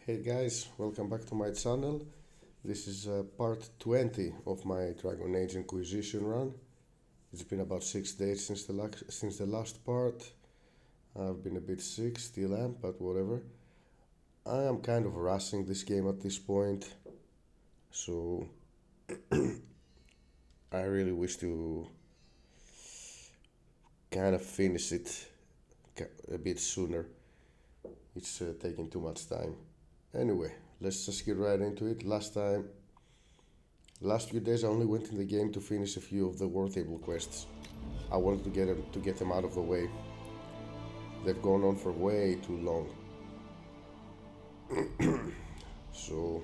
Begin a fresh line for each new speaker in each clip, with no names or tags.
Hey guys, welcome back to my channel. This is part 20 of my Dragon Age Inquisition run. It's been about 6 days since the last part. I've been a bit sick, still am, but whatever. I am kind of rushing this game at this point, so I really wish to kind of finish it a bit sooner. It's taking too much time. Anyway, let's just get right into it. Last few days I only went in the game to finish a few of the war table quests. I wanted to get them out of the way. They've gone on for way too long. So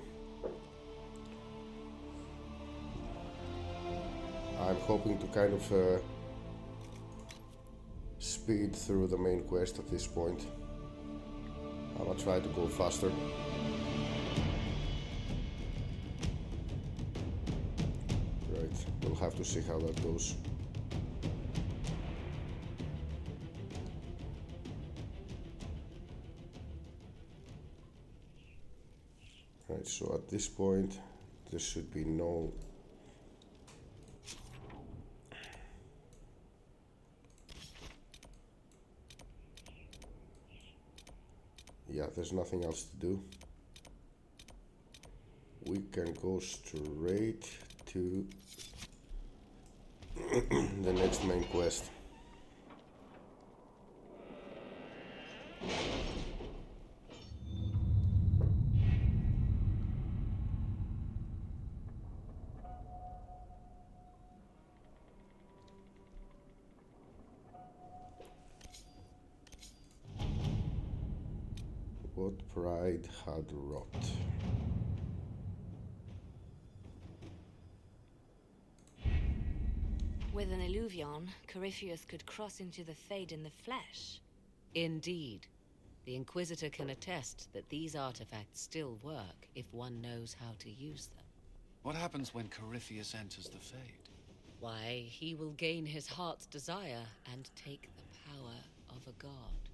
I'm hoping to kind of speed through the main quest at this point. I'm gonna try to go faster. Right, we'll have to see how that goes. Right, so at this point there should be no there's nothing else to do. We can go straight to the next main quest. What Pride Had Wrought.
With an illuvion, Corypheus could cross into the Fade in the flesh.
Indeed. The Inquisitor can attest that these artifacts still work if one knows how to use them.
What happens when Corypheus enters the Fade?
Why, he will gain his heart's desire and take the power of a god.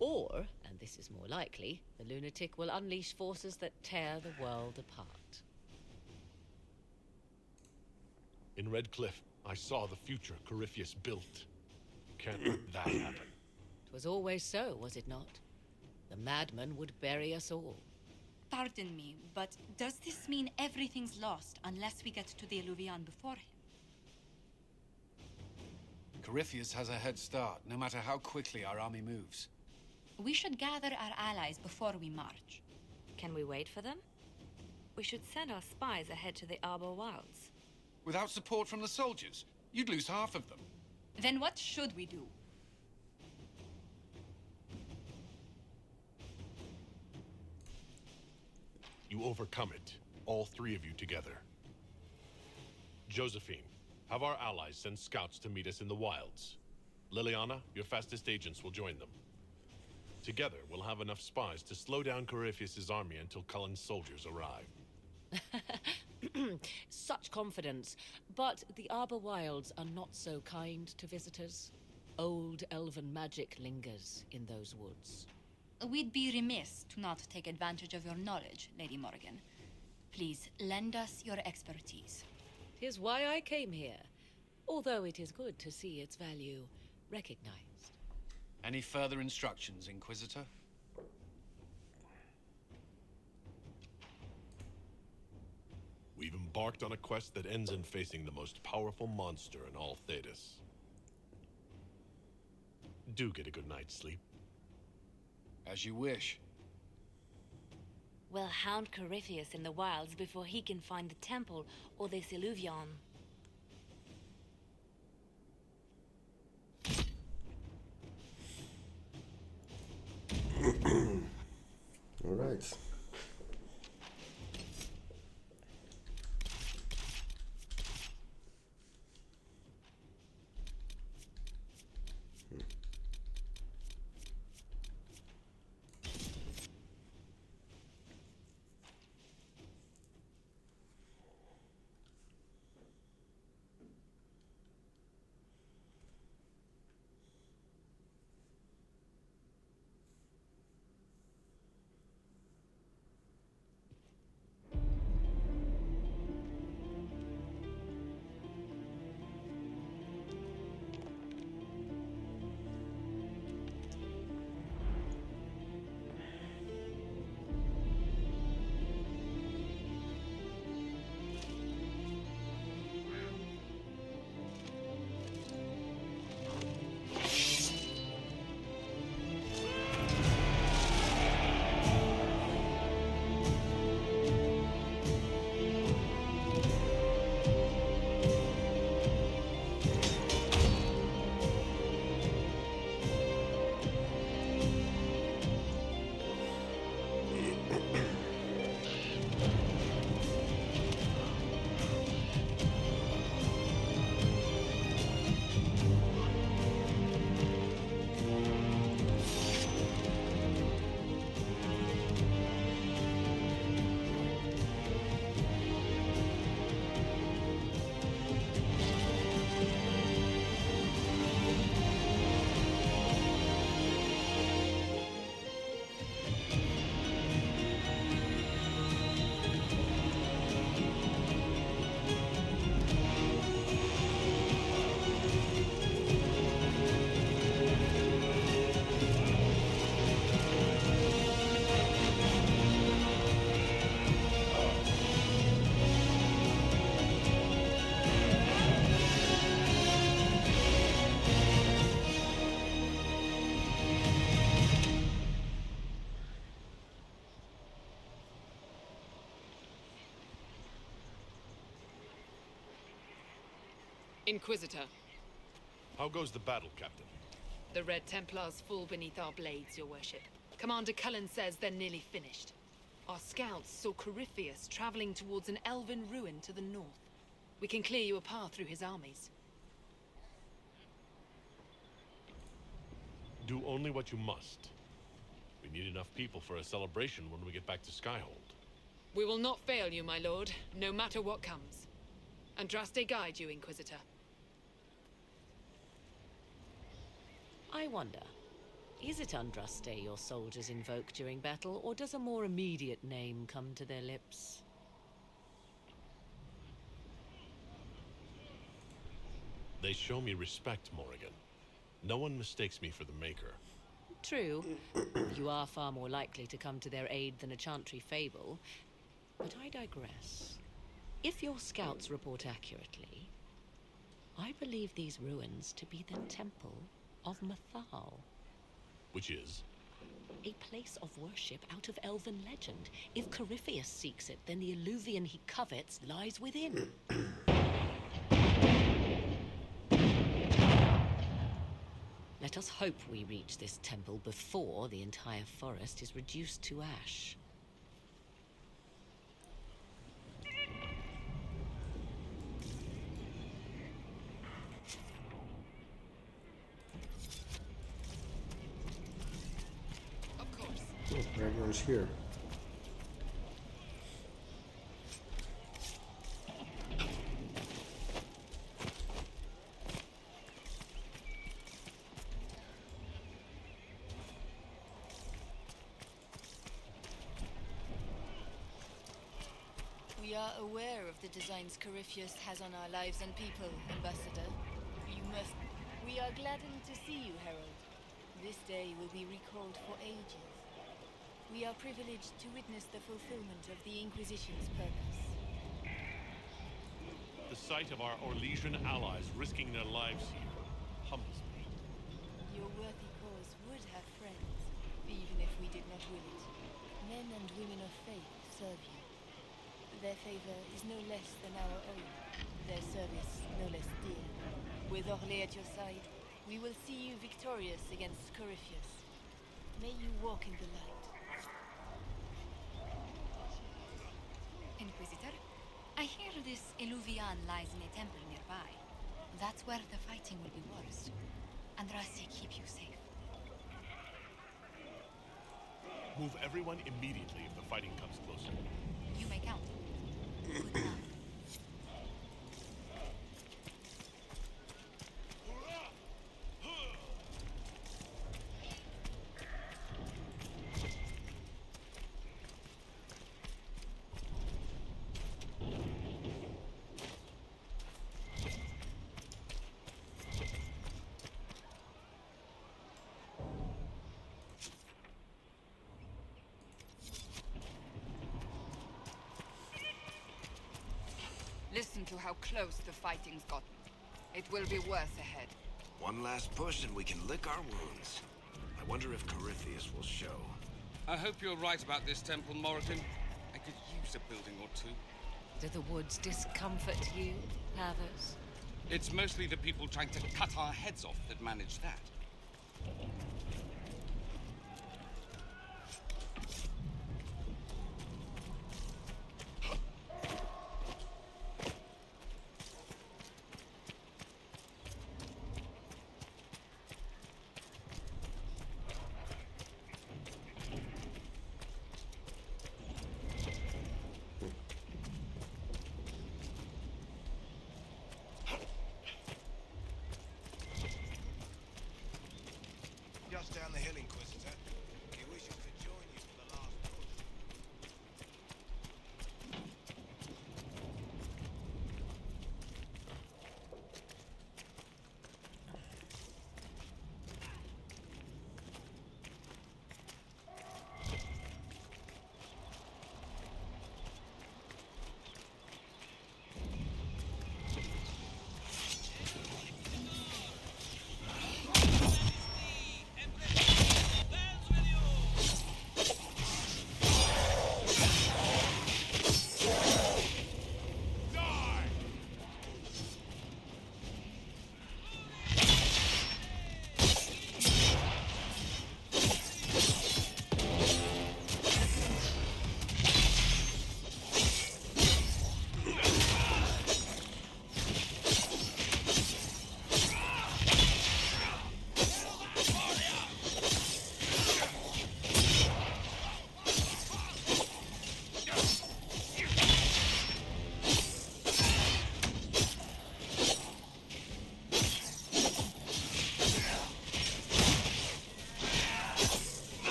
Or, and this is more likely, the lunatic will unleash forces that tear the world apart.
In Red Cliff, I saw the future Corypheus built. Can't let that happen.
It was always so, was it not? The madman would bury us all.
Pardon me, but does this mean everything's lost unless we get to the Illuvian before him?
Corypheus has a head start, no matter how quickly our army moves.
We should gather our allies before we march.
Can we wait for them? We should send our spies ahead to the Arbor wilds.
Without support from the soldiers, you'd lose half of them.
Then what should we do?
You overcome it, all three of you together. Josephine, have our allies send scouts to meet us in the wilds. Liliana, your fastest agents will join them. Together, we'll have enough spies to slow down Corypheus' army until Cullen's soldiers arrive.
Such confidence. But the Arbor Wilds are not so kind to visitors. Old elven magic lingers in those woods.
We'd be remiss to not take advantage of your knowledge, Lady Morrigan. Please, lend us your expertise.
'Tis why I came here, although it is good to see its value recognized.
Any further instructions, Inquisitor?
We've embarked on a quest that ends in facing the most powerful monster in all Thedas. Do get a good night's sleep.
As you wish.
We'll hound Corypheus in the wilds before he can find the temple or this illuvion.
All right.
Inquisitor,
How goes the battle, Captain?
the Red Templars fall beneath our blades, your worship. Commander Cullen says they're nearly finished. Our scouts saw Corypheus traveling towards an elven ruin to the north. We can clear you a path through his armies.
Do only what you must. We need enough people for a celebration when we get back to Skyhold.
We will not fail you, my lord, no matter what comes. Andraste guide you, Inquisitor.
I wonder, is it Andraste your soldiers invoke during battle, or does a more immediate name come to their lips?
They show me respect, Morrigan. No one mistakes me for the Maker.
True, you are far more likely to come to their aid than a chantry fable, but I digress. If your scouts report accurately, I believe these ruins to be the Temple of Mythal.
Which is?
A place of worship out of elven legend. If Corypheus seeks it, then the alluvian he covets lies within. Let us hope we reach this temple before the entire forest is reduced to ash.
Of course.
Oh, everyone's here.
We are aware of the designs Corypheus has on our lives and people, Ambassador. We are gladdened to see you, Herald. This day will be recalled for ages. We are privileged to witness the fulfillment of the Inquisition's purpose.
The sight of our Orlesian allies risking their lives here humbles me.
Your worthy cause would have friends, even if we did not will it. Men and women of faith serve you. Their favor is no less than our own. Their service no less dear. With Orlais at your side, we will see you victorious against Corypheus. May you walk in the light.
Inquisitor, I hear this Illuvian lies in a temple nearby. That's where the fighting will be worst. Andraste keep you safe.
Move everyone immediately if the fighting comes closer.
You may count. Good luck.
Listen to how close the fighting's gotten. It will be worse ahead.
One last push and we can lick our wounds. I wonder if Corypheus will show.
I hope you're right about this temple, Morrigan. I could use a building or two.
Do the woods discomfort you, Havers?
It's mostly the people trying to cut our heads off that manage that.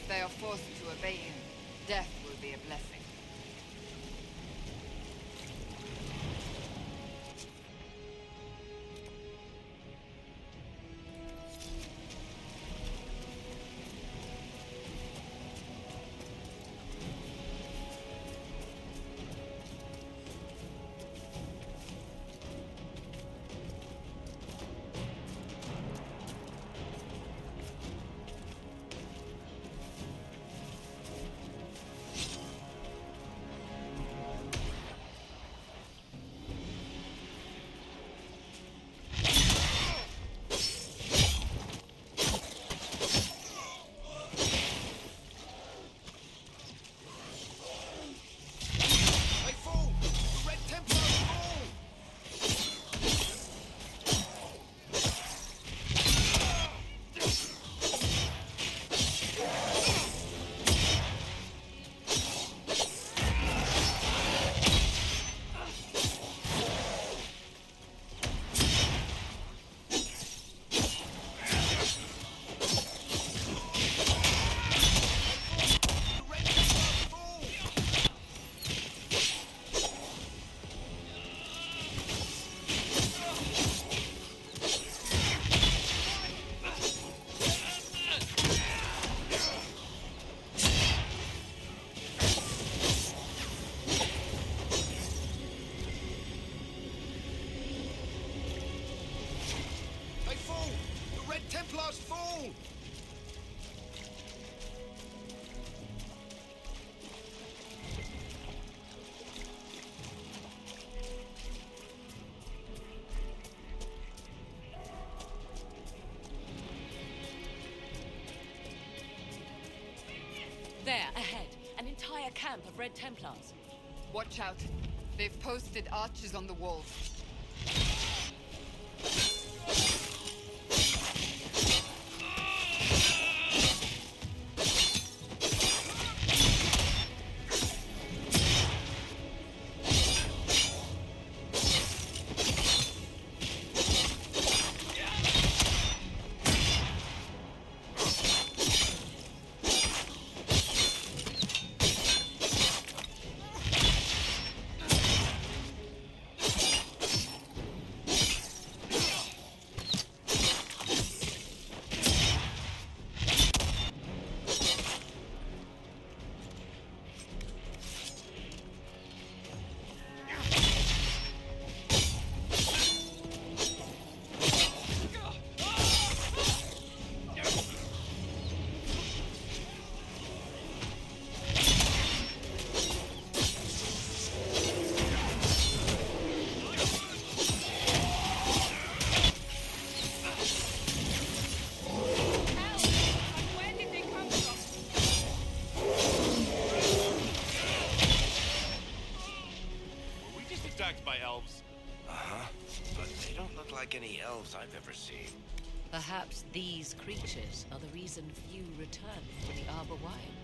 they are forced to obey him, death will be a blessing.
There, ahead. An entire camp of Red Templars.
Watch out. They've posted archers on the walls.
Any elves I've ever seen.
Perhaps these creatures are the reason few return from the Arbor Wilds.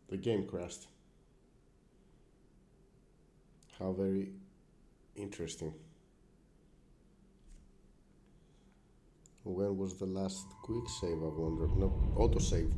The game crashed. How very interesting. When was the last quick save, I wonder? No, autosave.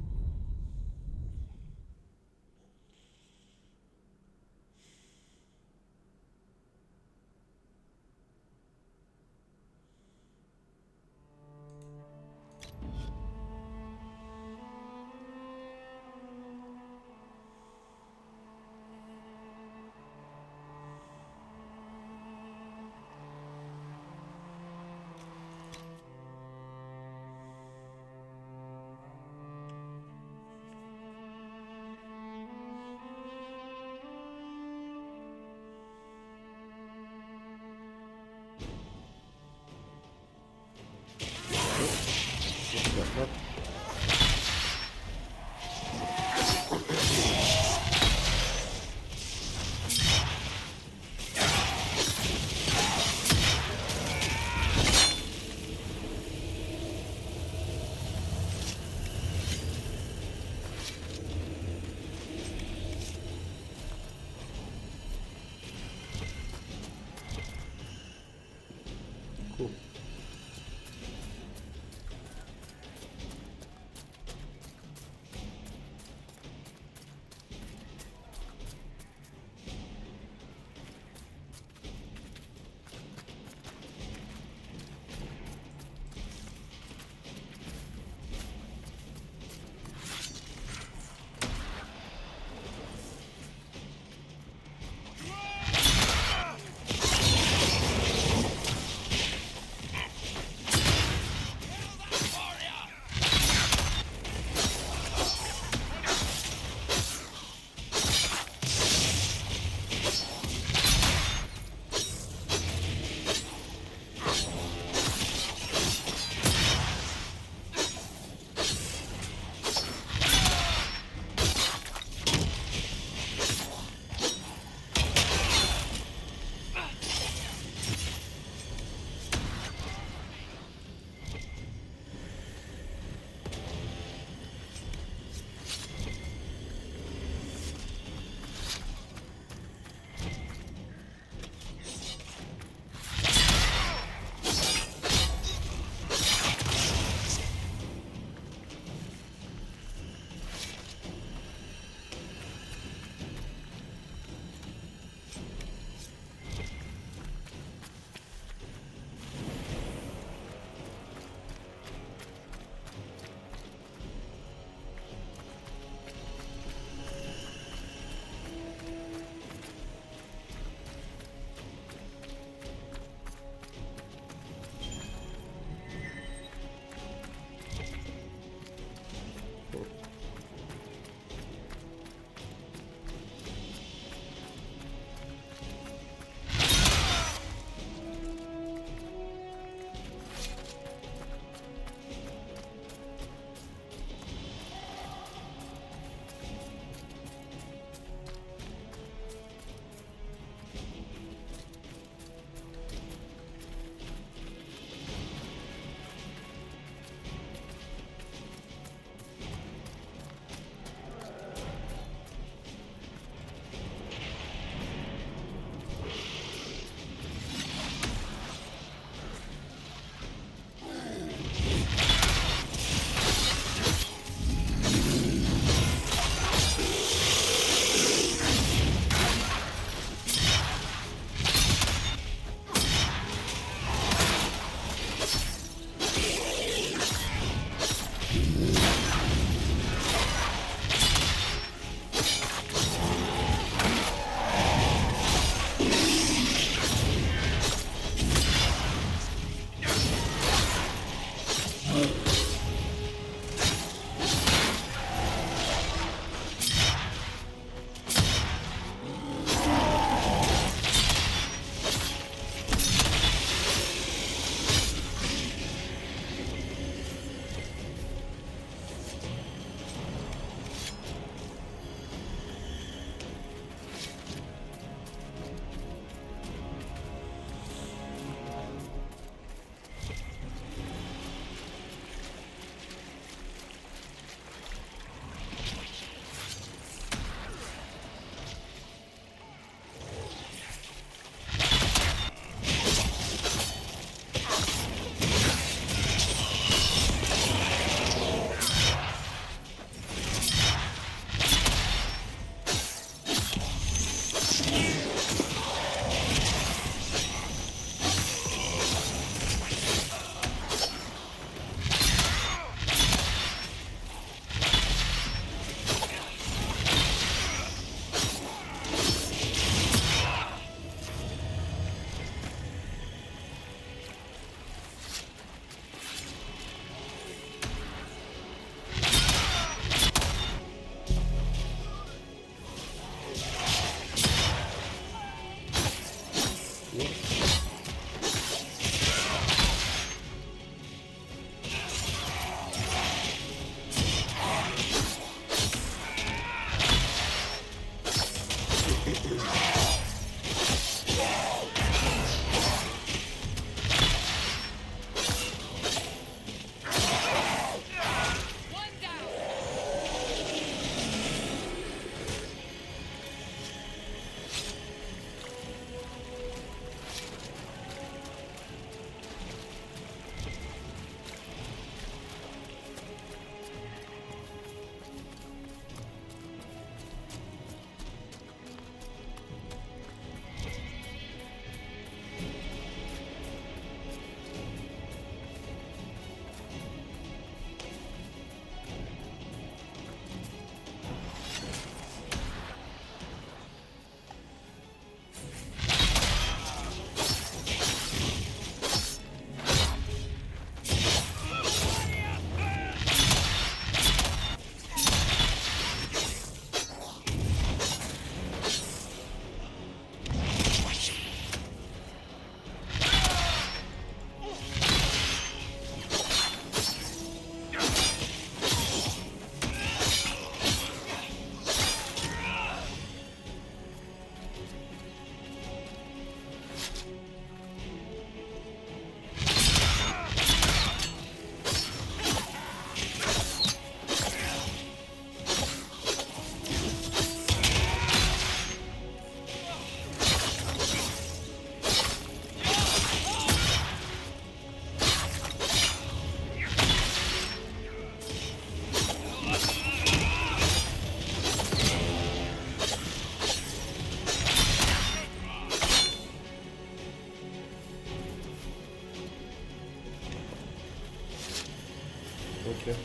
Okay.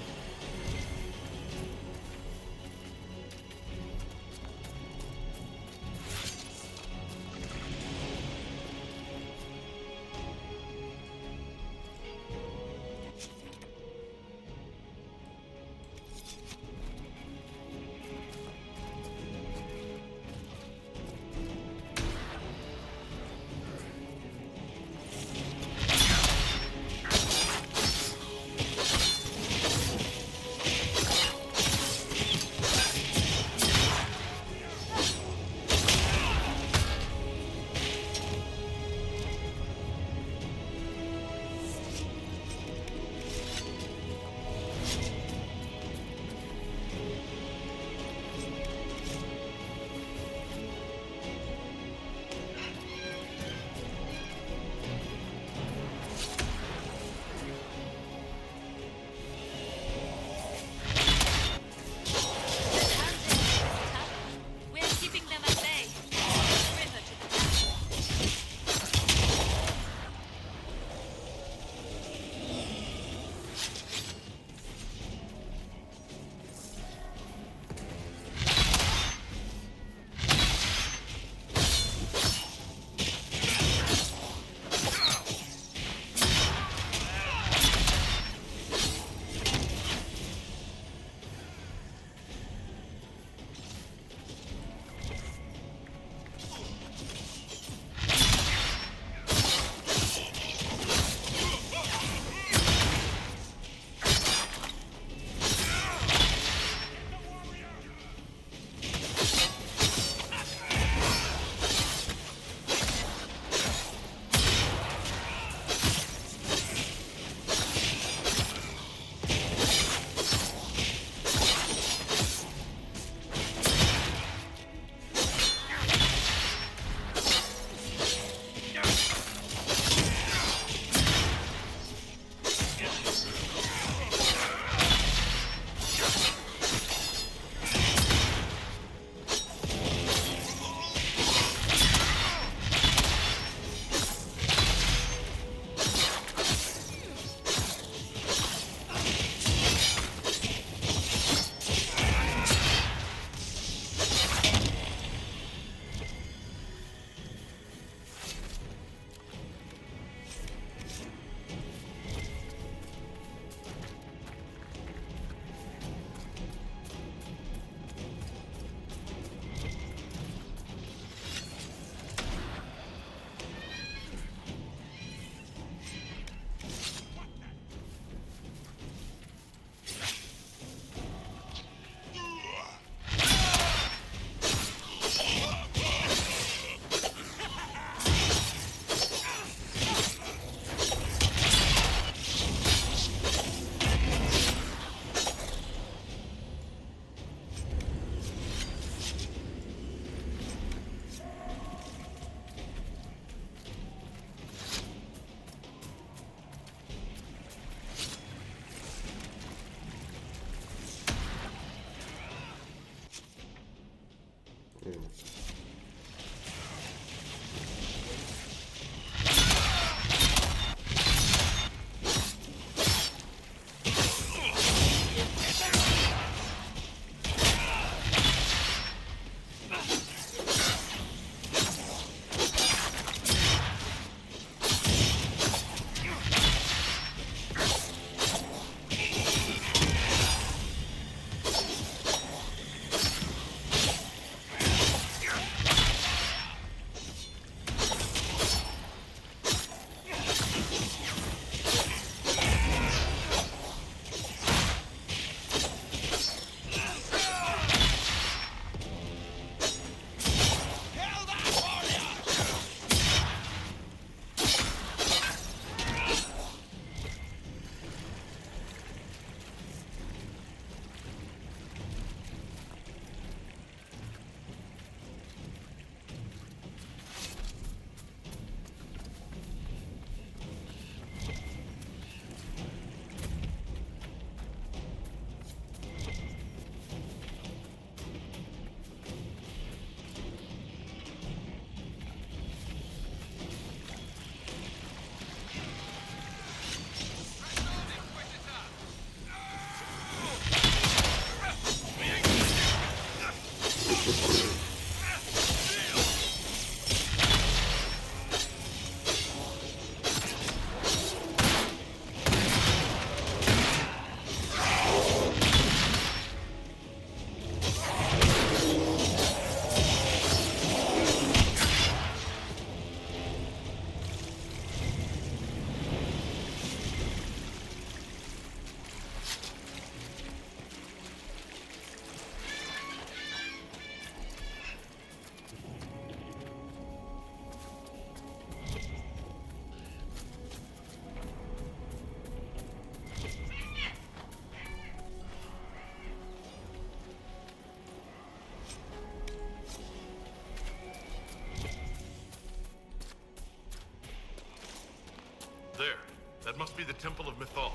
Temple of Mythal.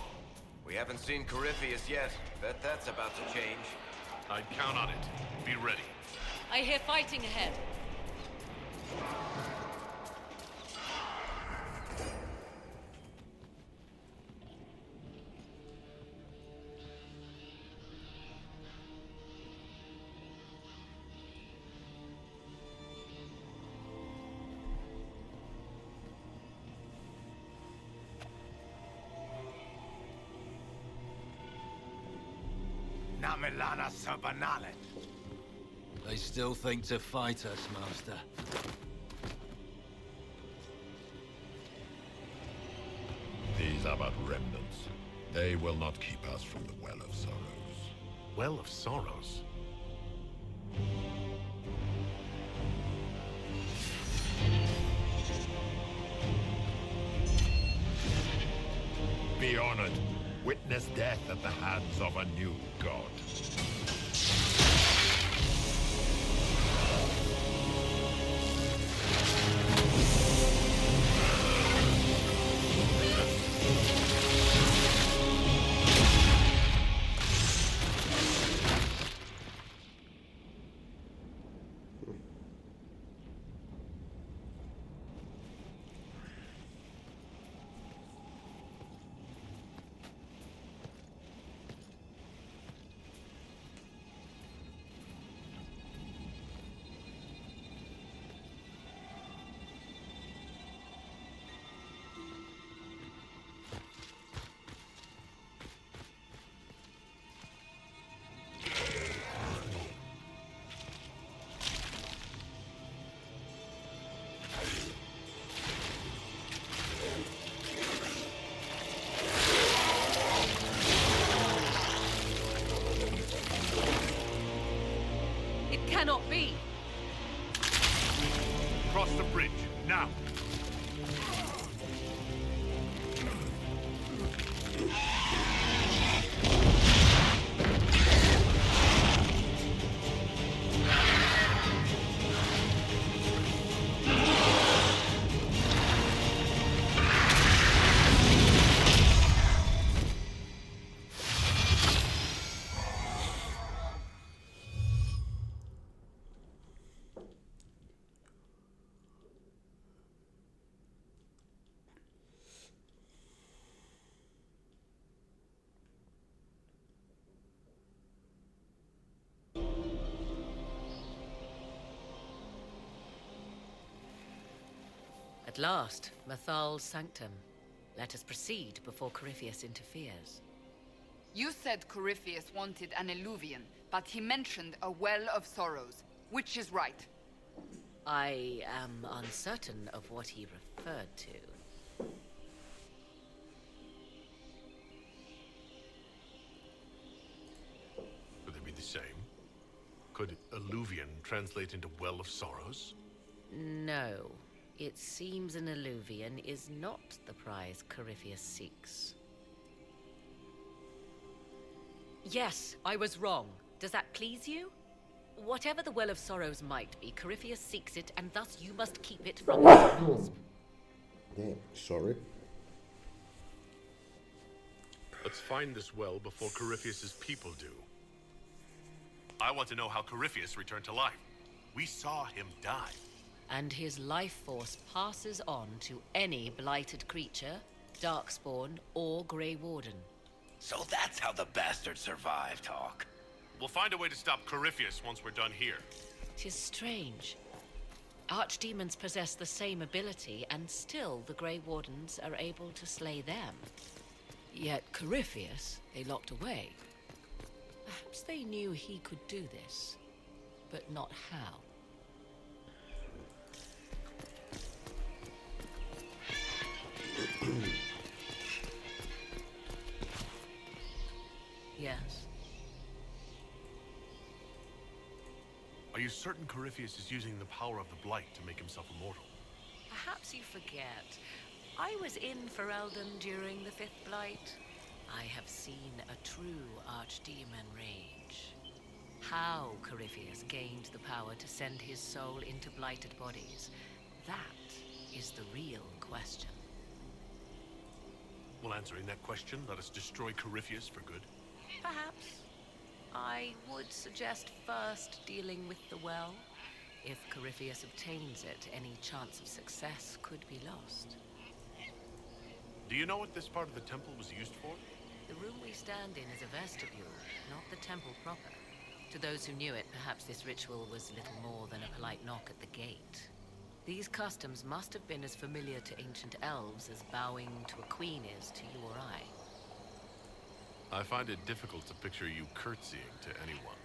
We haven't seen Corypheus yet. Bet that's about to change.
I'd count on it. Be ready.
I hear fighting ahead.
Namelana Sabanalet.
They still think to fight us, Master.
These are but remnants. They will not keep us from the Well of Sorrows.
Well of Sorrows?
Be honored. Witness death at the hands of a new god.
Cannot be.
Cross the bridge, now!
At last, Mythal's sanctum. Let us proceed before Corypheus interferes.
You said Corypheus wanted an Eluvian, but he mentioned a Well of Sorrows. Which is right?
I am uncertain of what he referred to.
Could they be the same? Could Eluvian translate into Well of Sorrows?
No. It seems an Eluvian is not the prize Corypheus seeks. Yes, I was wrong. Does that please you? Whatever the Well of Sorrows might be, Corypheus seeks it, and thus you must keep it from his grasp.
Damn, sorry.
Let's find this well before Corypheus's people do. I want to know how Corypheus returned to life. We saw him die.
And his life force passes on to any blighted creature, Darkspawn, or Grey Warden.
So that's how the bastard survived, Hawk.
We'll find a way to stop Corypheus once we're done here.
'Tis strange. Archdemons possess the same ability, and still the Grey Wardens are able to slay them. Yet Corypheus, they locked away. Perhaps they knew he could do this, but not how. Yes.
Are you certain Corypheus is using the power of the Blight to make himself immortal?
Perhaps you forget. I was in Ferelden during the Fifth Blight. I have seen a true Archdemon rage. How Corypheus gained the power to send his soul into blighted bodies, that is the real question.
Well, answering that question, let us destroy Corypheus for good.
Perhaps. I would suggest first dealing with the well. If Corypheus obtains it, any chance of success could be lost.
Do you know what this part of the temple was used for?
The room we stand in is a vestibule, not the temple proper. To those who knew it, perhaps this ritual was little more than a polite knock at the gate. These customs must have been as familiar to ancient elves as bowing to a queen is to you or I.
I find it difficult to picture you curtsying to anyone.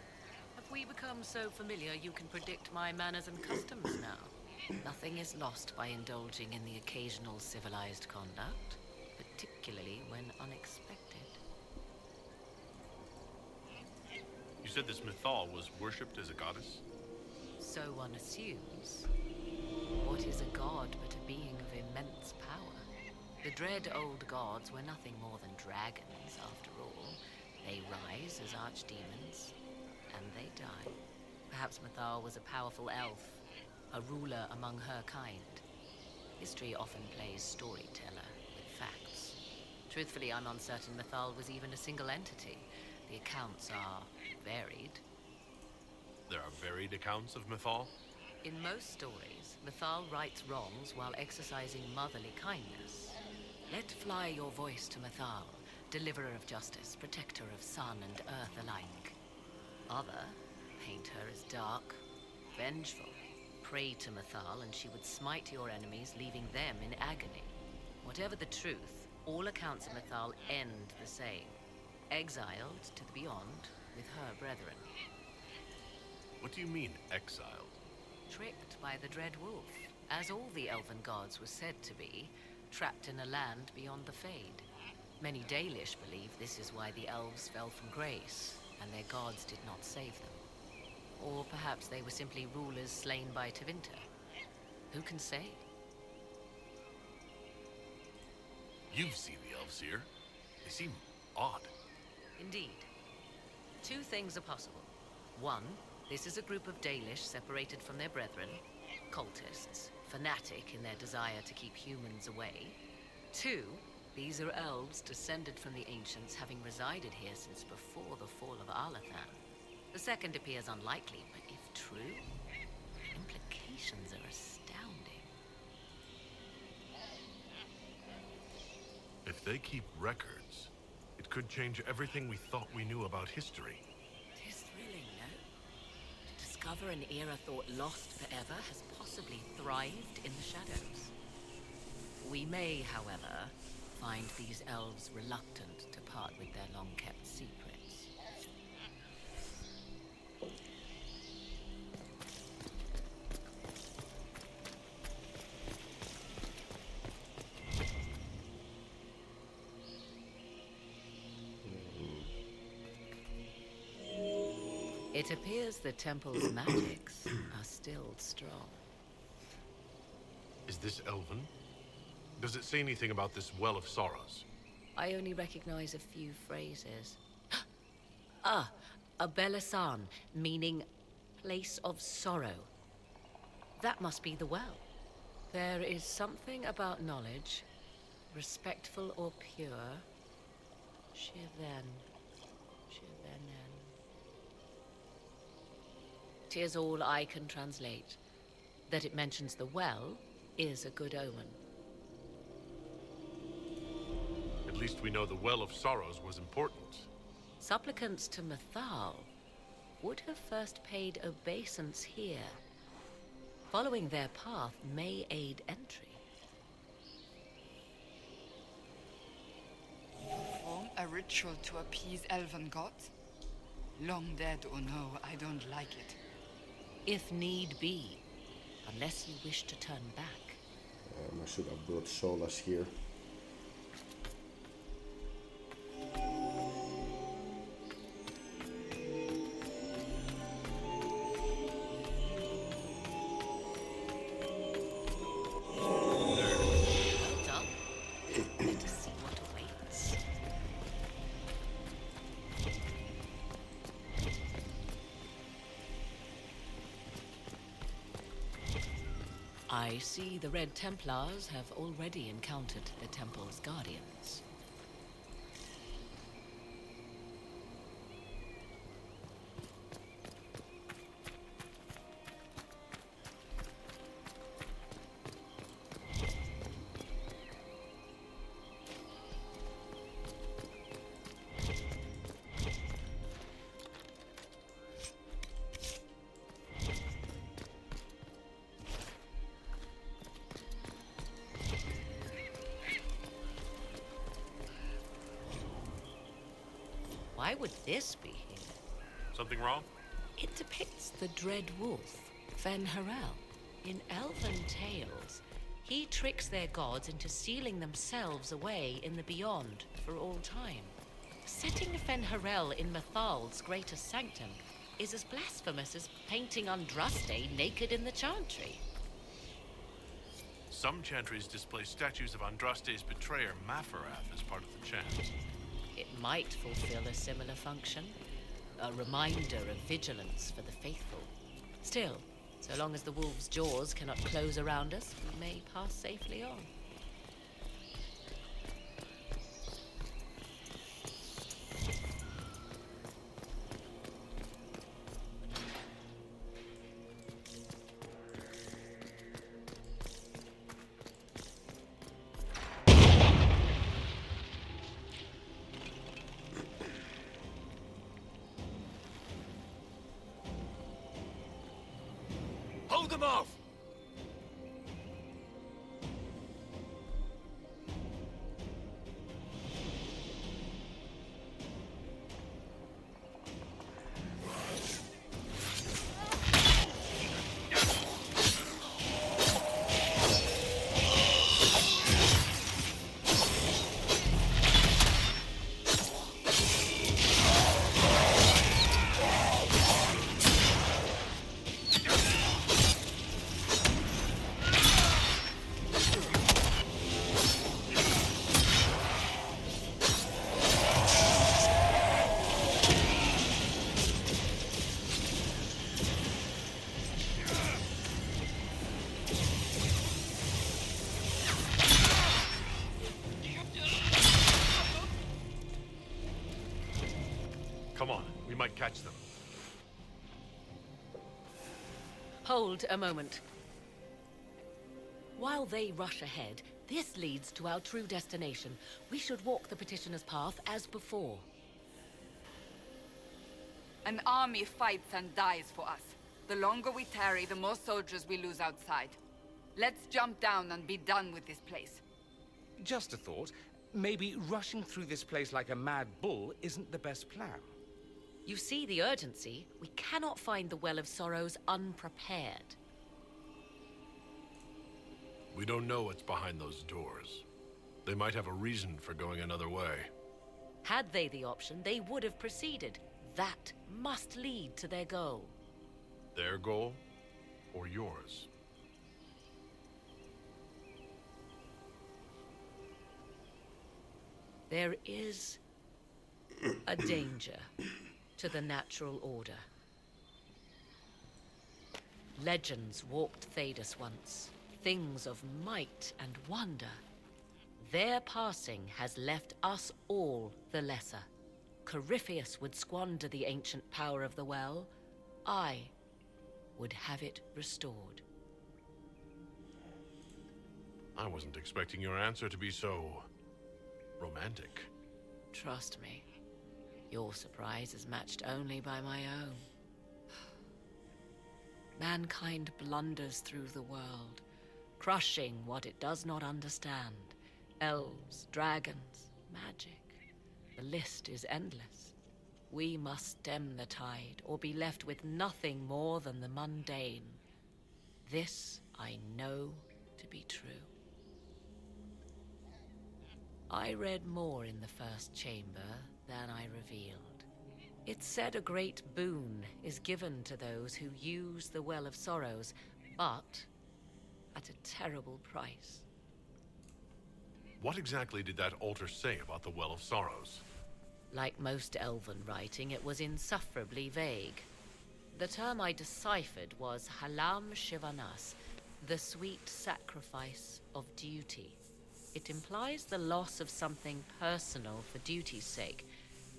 Have we become so familiar you can predict my manners and customs now? Nothing is lost by indulging in the occasional civilized conduct, particularly when unexpected.
You said this Mythal was worshipped as a goddess?
So one assumes. What is a god but a being of immense power? The dread old gods were nothing more than dragons, after all. They rise as archdemons, and they die. Perhaps Mythal was a powerful elf, a ruler among her kind. History often plays storyteller with facts. Truthfully, I'm uncertain Mythal was even a single entity. The accounts are varied.
There are varied accounts of Mythal?
In most stories, Mythal rights wrongs while exercising motherly kindness. Let fly your voice to Mythal, deliverer of justice, protector of sun and earth alike. Other paint her as dark, vengeful. Pray to Mythal and she would smite your enemies, leaving them in agony. Whatever the truth, all accounts of Mythal end the same. Exiled to the beyond with her brethren.
What do you mean, exiled?
Tricked by the Dread Wolf, as all the elven gods were said to be, trapped in a land beyond the Fade. Many Dalish believe this is why the elves fell from grace, and their gods did not save them. Or perhaps they were simply rulers slain by Tevinter. Who can say?
You've seen the elves here. They seem odd.
Indeed. Two things are possible. One, this is a group of Dalish separated from their brethren, cultists, fanatic in their desire to keep humans away. Two, these are elves descended from the ancients, having resided here since before the fall of Alathan. The second appears unlikely, but if true, the implications are astounding.
If they keep records, it could change everything we thought we knew about history.
It is thrilling, no? To discover an era thought lost forever has possibly thrived in the shadows. We may, however, find these elves reluctant to part with their long-kept secrets. It appears the temple's magics are still strong.
Is this elven? Does it say anything about this Well of Sorrows?
I only recognize a few phrases. Ah, a Belasan, meaning place of sorrow. That must be the well. There is something about knowledge, respectful or pure. Shiven. Shivenen. 'Tis all I can translate. That it mentions the well is a good omen.
At least we know the Well of Sorrows was important.
Supplicants to Mythal would have first paid obeisance here. Following their path may aid entry.
Perform a ritual to appease elven gods? Long dead or no, I don't like it.
If need be, unless you wish to turn back.
I should have brought Solas here.
I see the Red Templars have already encountered the temple's guardians. why would this be here?
Something wrong?
It depicts the Dread Wolf, Fen-Harel. In elven tales, he tricks their gods into sealing themselves away in the beyond for all time. Setting Fen-Harel in Mythal's greatest sanctum is as blasphemous as painting Andraste naked in the chantry.
Some chantries display statues of Andraste's betrayer, Mafarath, as part of the chant.
It might fulfill a similar function. A reminder of vigilance for the faithful. Still, so long as the wolf's jaws cannot close around us, we may pass safely on.
Hold them off!
Come on, we might catch them.
Hold a moment. While they rush ahead, this leads to our true destination. We should walk the petitioner's path as before.
An army fights and dies for us. The longer we tarry, the more soldiers we lose outside. Let's jump down and be done with this place.
Just a thought. Maybe rushing through this place like a mad bull isn't the best plan.
You see the urgency? We cannot find the Well of Sorrows unprepared.
We don't know what's behind those doors. They might have a reason for going another way.
Had they the option, they would have proceeded. That must lead to their goal.
Their goal? Or yours?
There is a danger to the natural order. Legends walked Thedas once, things of might and wonder. Their passing has left us all the lesser. Corypheus would squander the ancient power of the well. I would have it restored.
I wasn't expecting your answer to be so romantic.
Trust me, your surprise is matched only by my own. Mankind blunders through the world, crushing what it does not understand. Elves, dragons, magic. The list is endless. We must stem the tide, or be left with nothing more than the mundane. This I know to be true. I read more in the first chamber than I revealed. It said a great boon is given to those who use the Well of Sorrows, but at a terrible price.
What exactly did that altar say about the Well of Sorrows?
Like most elven writing, it was insufferably vague. The term I deciphered was Halam Shivanas, the sweet sacrifice of duty. It implies the loss of something personal for duty's sake,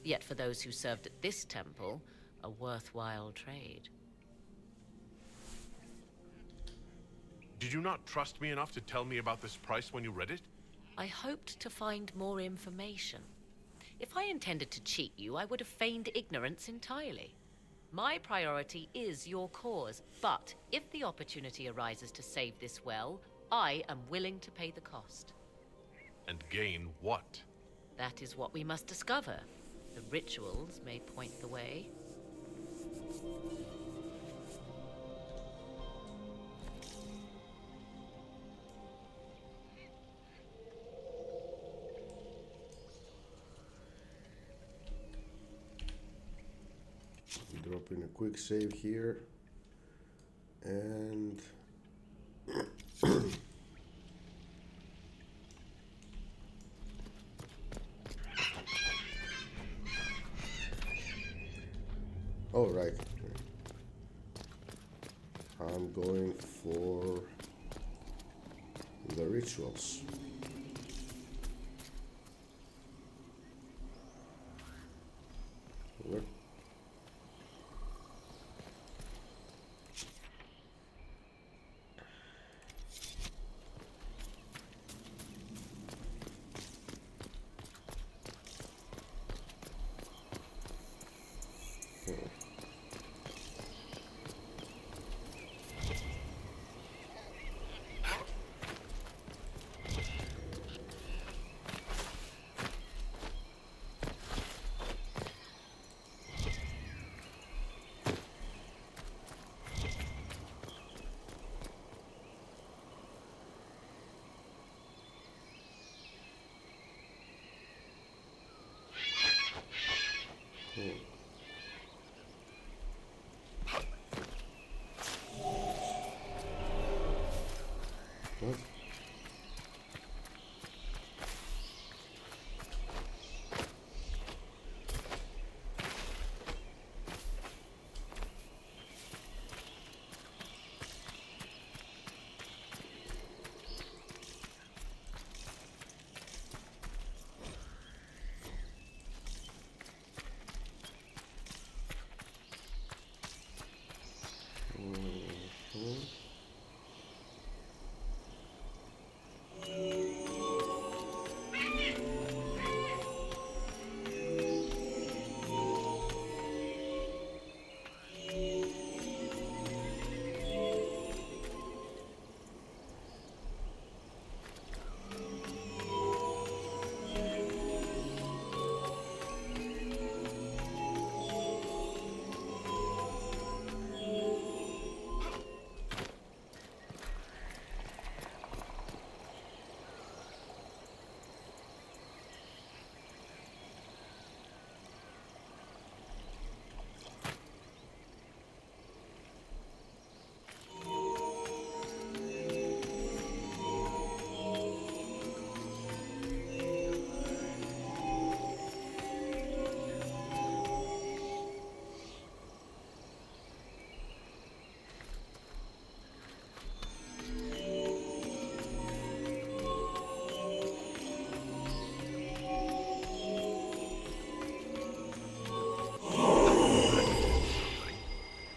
yet for those who served at this temple, a worthwhile trade.
Did you not trust me enough to tell me about this price when you read it?
I hoped to find more information. If I intended to cheat you, I would have feigned ignorance entirely. My priority is your cause, but if the opportunity arises to save this well, I am willing to pay the cost.
And gain what?
That is what we must discover. The rituals may point the way.
Drop in a quick save here, and all right, I'm going for the rituals. Where? What?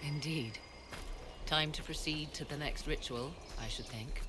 Indeed. Time to proceed to the next ritual, I should think.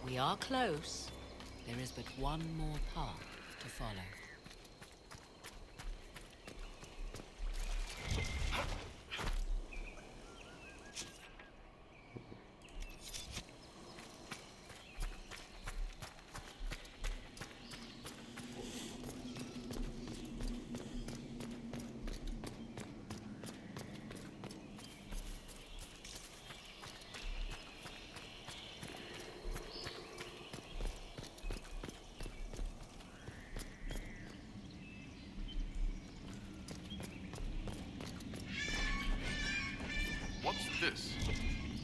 We are close. There is but one more path to follow.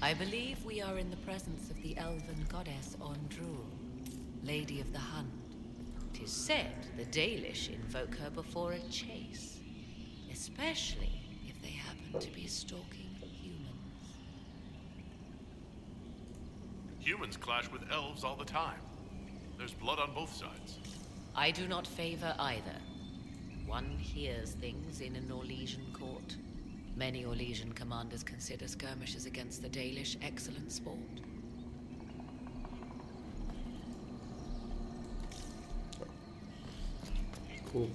I believe we are in the presence of the elven goddess Ondrul, Lady of the Hunt. 'Tis said the Dalish invoke her before a chase, especially if they happen to be stalking humans.
Humans clash with elves all the time. There's blood on both sides.
I do not favor either. One hears things in an Orlesian court. Many Orlesian commanders consider skirmishes against the Dalish excellent sport.
Cool.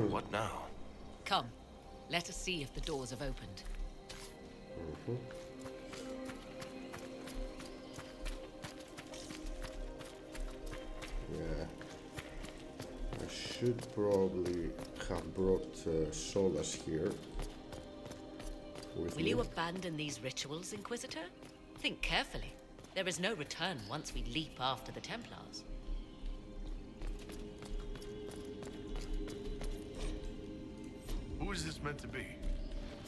What now?
Come, let us see if the doors have opened.
Yeah. I should probably have brought Solas here with
Will
me.
you abandon these rituals, Inquisitor? Think carefully. There is no return once we leap after the Templars.
Who is this meant to be?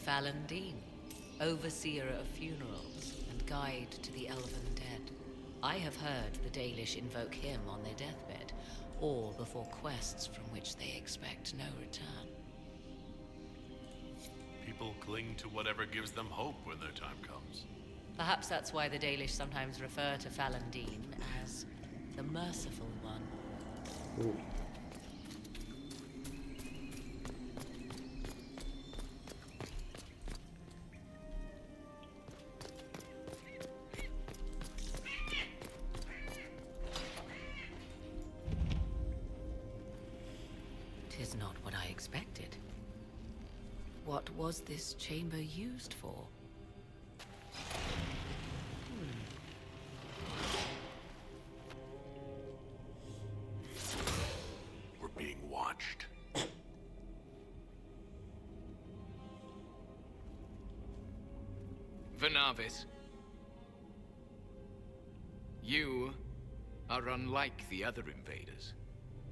Fallandine, overseer of funerals and guide to the elven dead. I have heard the Dalish invoke him on their deathbed, or before quests from which they expect no return.
People cling to whatever gives them hope when their time comes.
Perhaps that's why the Dalish sometimes refer to Fallandine as the Merciful One.
Ooh.
not what I expected. What was this chamber used for?
We're being watched.
Vernavis, you are unlike the other invaders.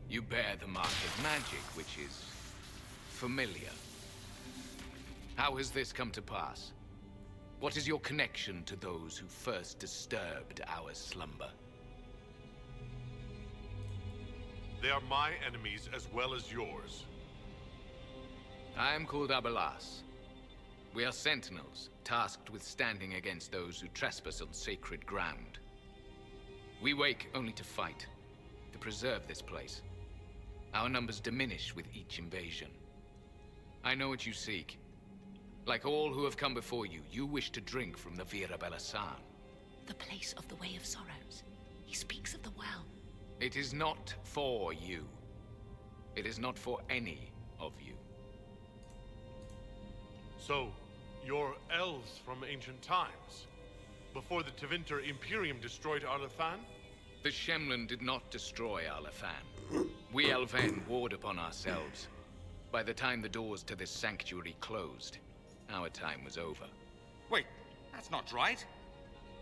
You bear the mark of magic, which is familiar. How has this come to pass? What is your connection to those who first disturbed our slumber?
They are my enemies as well as yours.
I am called Abelas. We are sentinels, tasked with standing against those who trespass on sacred ground. We wake only to fight, to preserve this place. Our numbers diminish with each invasion. I know what you seek. Like all who have come before you, you wish to drink from the Vira Belasan.
The place of the Way of Sorrows. He speaks of the well.
It is not for you. It is not for any of you.
So, you're elves from ancient times? Before the Tevinter Imperium destroyed Arlathan?
The Shemlin did not destroy Arlathan. We Elven warred upon ourselves. By the time the doors to this sanctuary closed, our time was over.
Wait, that's not right.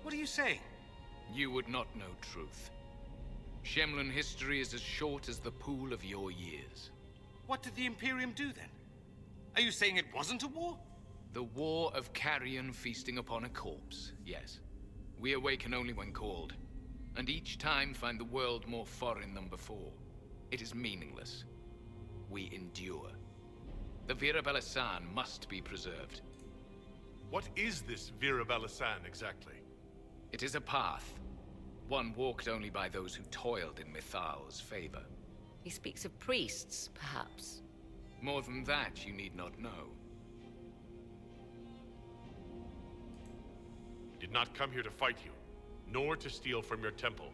What are you saying?
You would not know truth. Shemlin history is as short as the pool of your years.
What did the Imperium do then? Are you saying it wasn't a war?
The war of carrion feasting upon a corpse, yes. We awaken only when called, and each time find the world more foreign than before. It is meaningless. We endure. The Vira Belasan must be preserved.
What is this Vira Belasan exactly?
It is a path. One walked only by those who toiled in Mythal's favor.
He speaks of priests, perhaps.
More than that, you need not know.
We did not come here to fight you, nor to steal from your temple.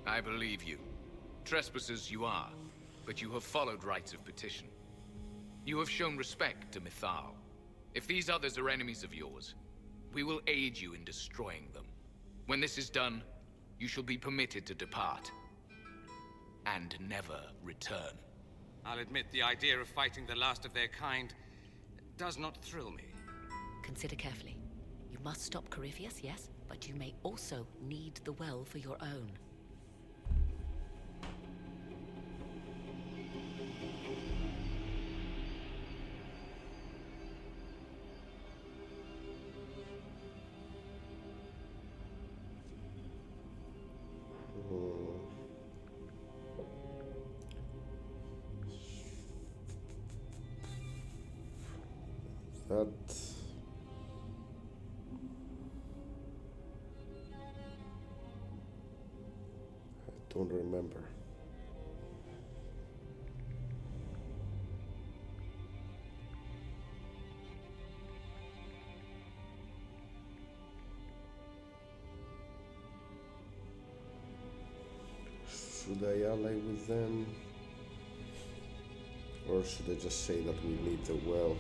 I believe you. Trespassers you are, but you have followed rites of petition. You have shown respect to Mythal. If these others are enemies of yours, we will aid you in destroying them. When this is done, you shall be permitted to depart. And never return.
I'll admit the idea of fighting the last of their kind does not thrill me.
Consider carefully. You must stop Corypheus, yes, but you may also need the well for your own.
That I don't remember. Should I ally with them? Or should I just say that we need the well?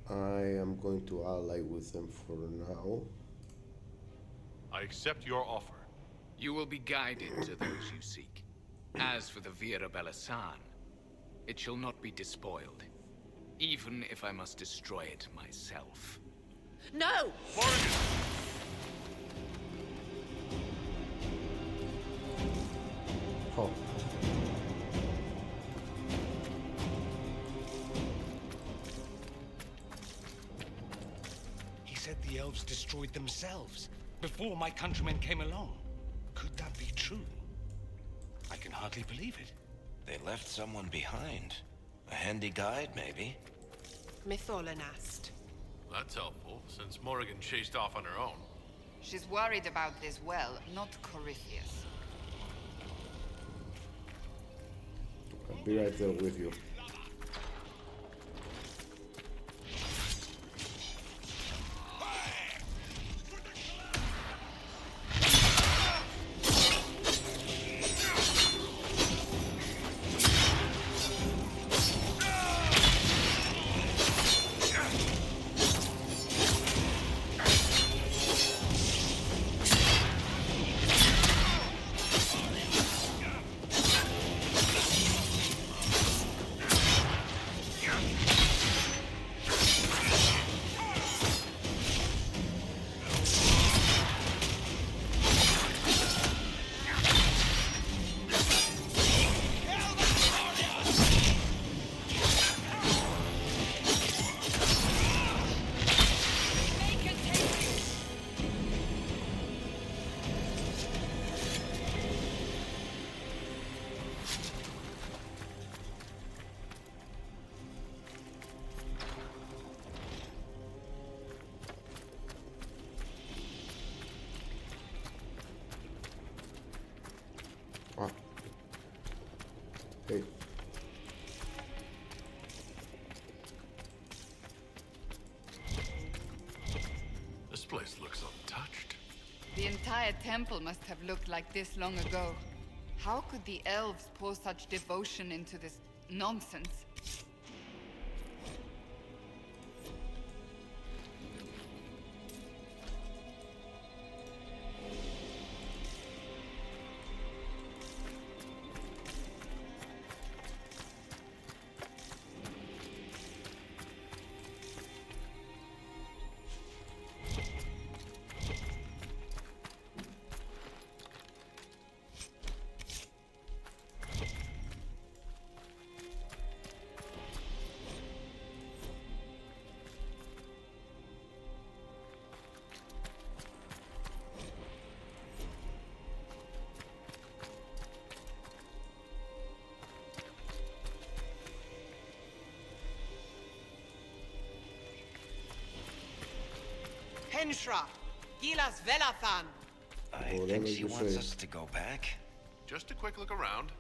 I am going to ally with them for now.
I accept your offer.
You will be guided to those you seek. As for the Vira Belasan, it shall not be despoiled, even if I must destroy it myself.
No!
Morgan!
Oh.
He said the elves destroyed themselves before my countrymen came along. Could that be true? I can hardly believe it.
They left someone behind. A handy guide, maybe?
Mythal asked.
That's helpful, since Morrigan chased off on her own.
She's worried about this well, not Corypheus.
I'll be right there with you. Ah. Hey.
This place looks untouched.
The entire temple must have looked like this long ago. How could the elves pour such devotion into this nonsense?
Henshra, Gilas Velathan.
I think she wants us to go back.
Just a quick look around.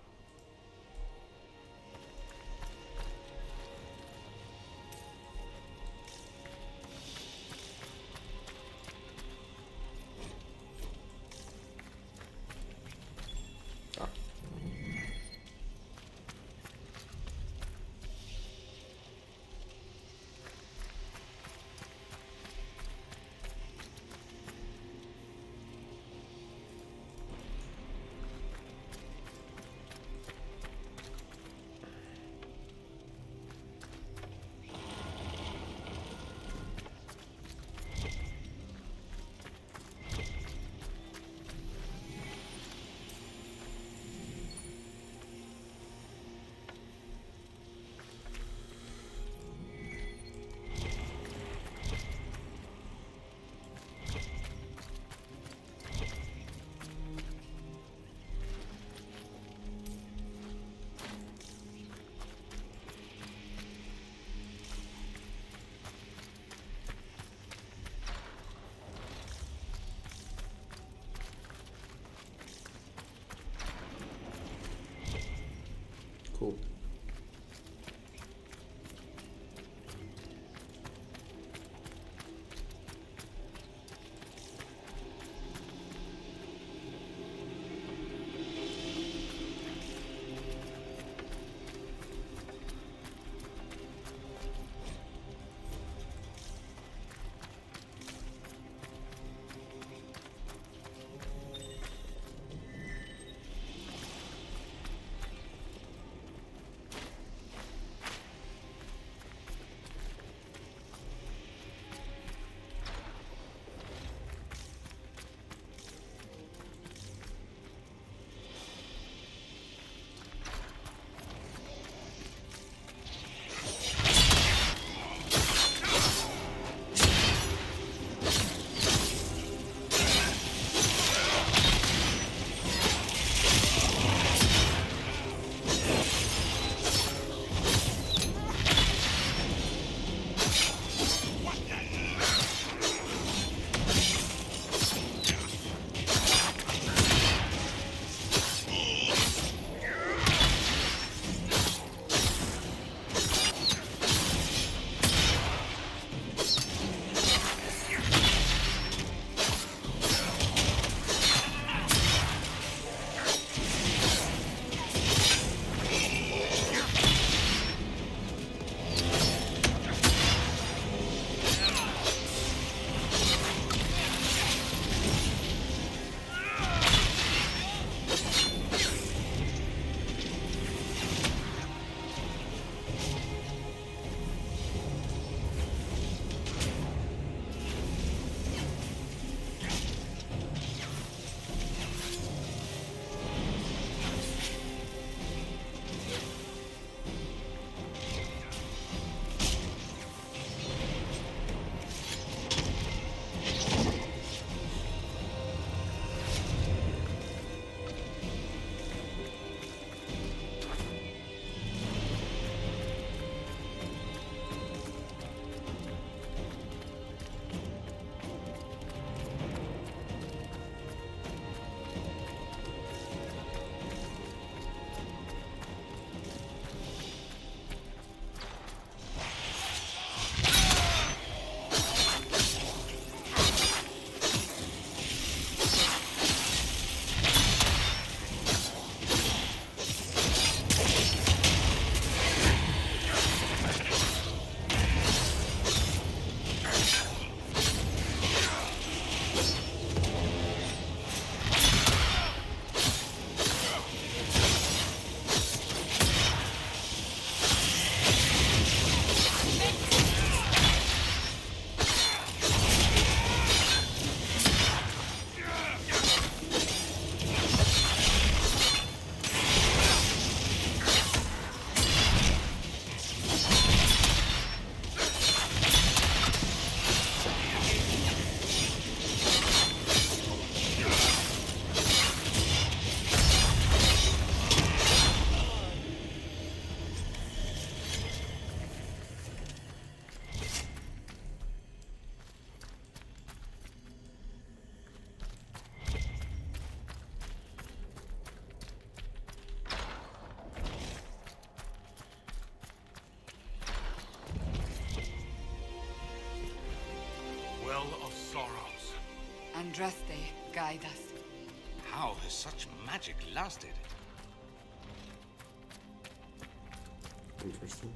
Well of Sorrows.
Andraste, guide us.
How has such magic lasted?
Interesting.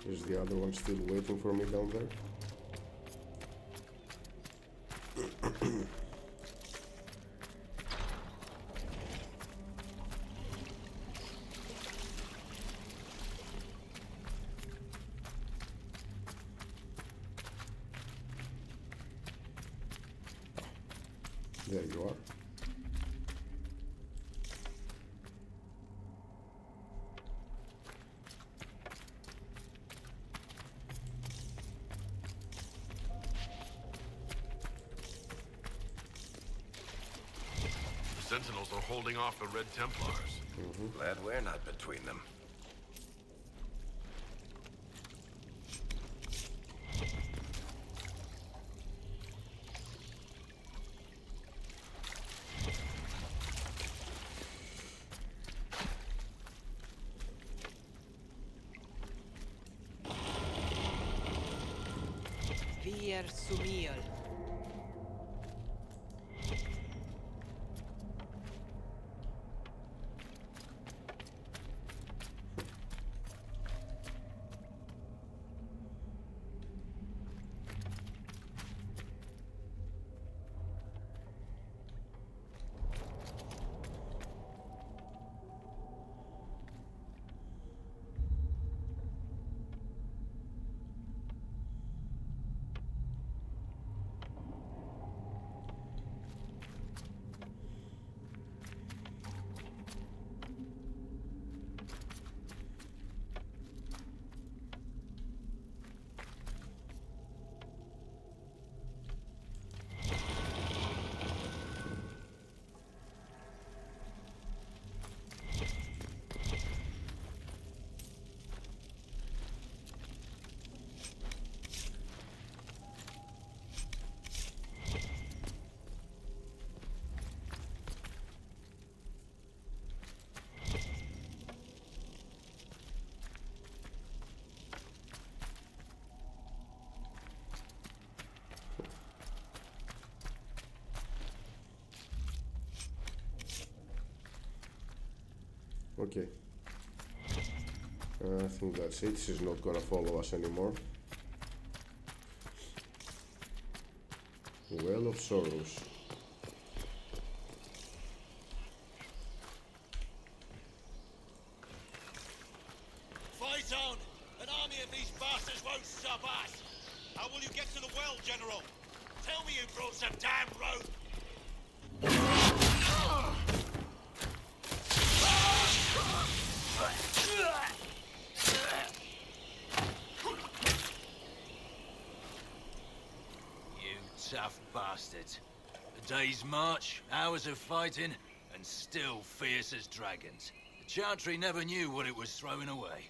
Is the other one still waiting for me down there? There you are.
The Sentinels are holding off the Red Templars.
Glad we're not between them.
Vir Sumiol.
Okay. I think that's it. She's not gonna follow us anymore. Well of Sorrows.
Fight on! An army of these bastards won't stop us! How will you get to the well, General? Tell me you brought some damn rope!
Tough bastards. A day's march, hours of fighting, and still fierce as dragons. The Chantry never knew what it was throwing away.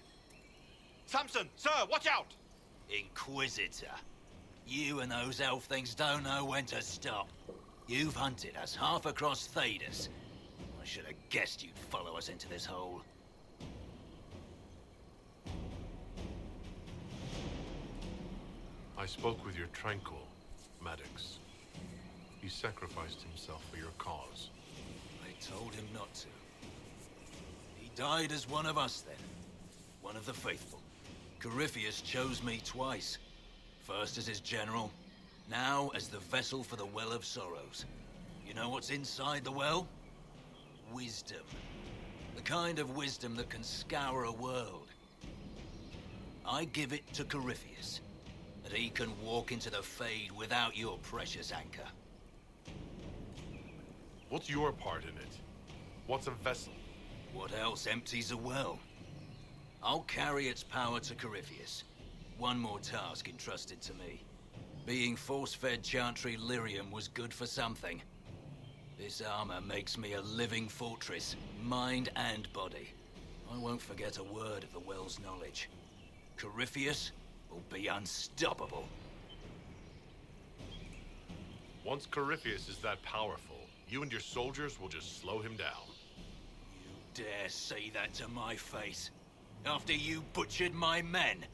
Samson, sir, watch out!
Inquisitor. You and those elf things don't know when to stop. You've hunted us half across Thedas. I should have guessed you'd follow us into this hole.
I spoke with your Tranquil, Maddox. He sacrificed himself for your cause.
I told him not to. He died as one of us then. One of the faithful. Corypheus chose me twice. First as his general, now as the vessel for the Well of Sorrows. You know what's inside the well? Wisdom. The kind of wisdom that can scour a world. I give it to Corypheus, that he can walk into the Fade without your precious anchor.
What's your part in it? What's a vessel?
What else empties a well? I'll carry its power to Corypheus. One more task entrusted to me. Being force-fed Chantry lyrium was good for something. This armor makes me a living fortress, mind and body. I won't forget a word of the well's knowledge. Corypheus will be unstoppable.
Once Corypheus is that powerful, you and your soldiers will just slow him down.
dare say that to my face? After you butchered my men?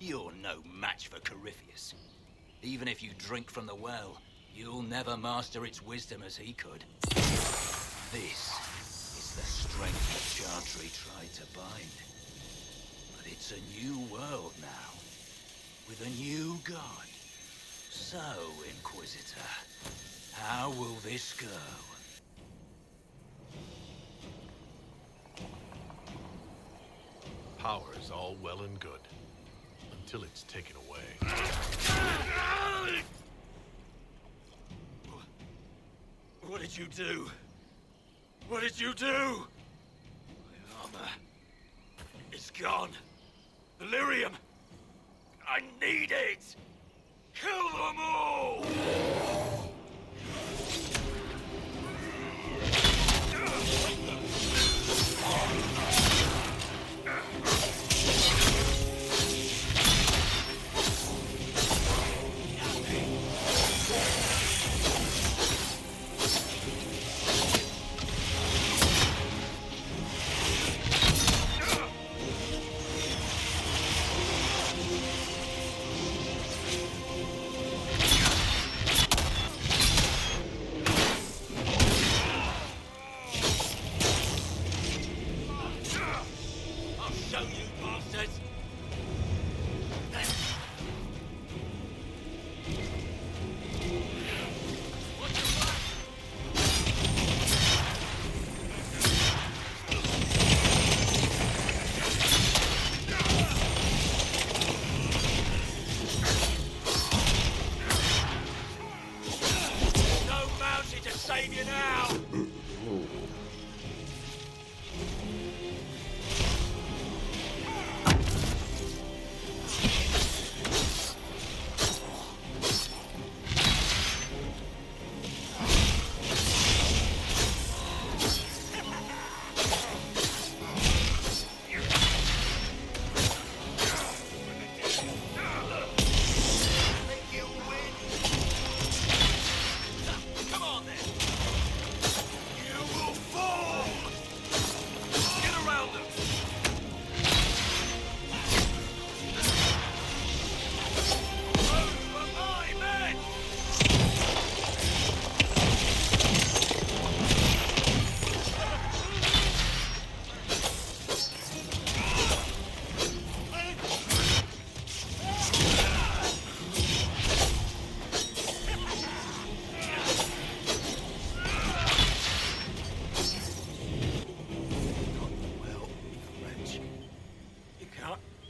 You're no match for Corypheus. Even if you drink from the well, you'll never master its wisdom as he could. This is the strength that Chantry tried to bind. But it's a new world now, with a new god. So, Inquisitor, how will this go?
Power is all well and good, until it's taken away.
What did you do? What did you do? My armor. It's gone. Delirium. I need it. Kill them all!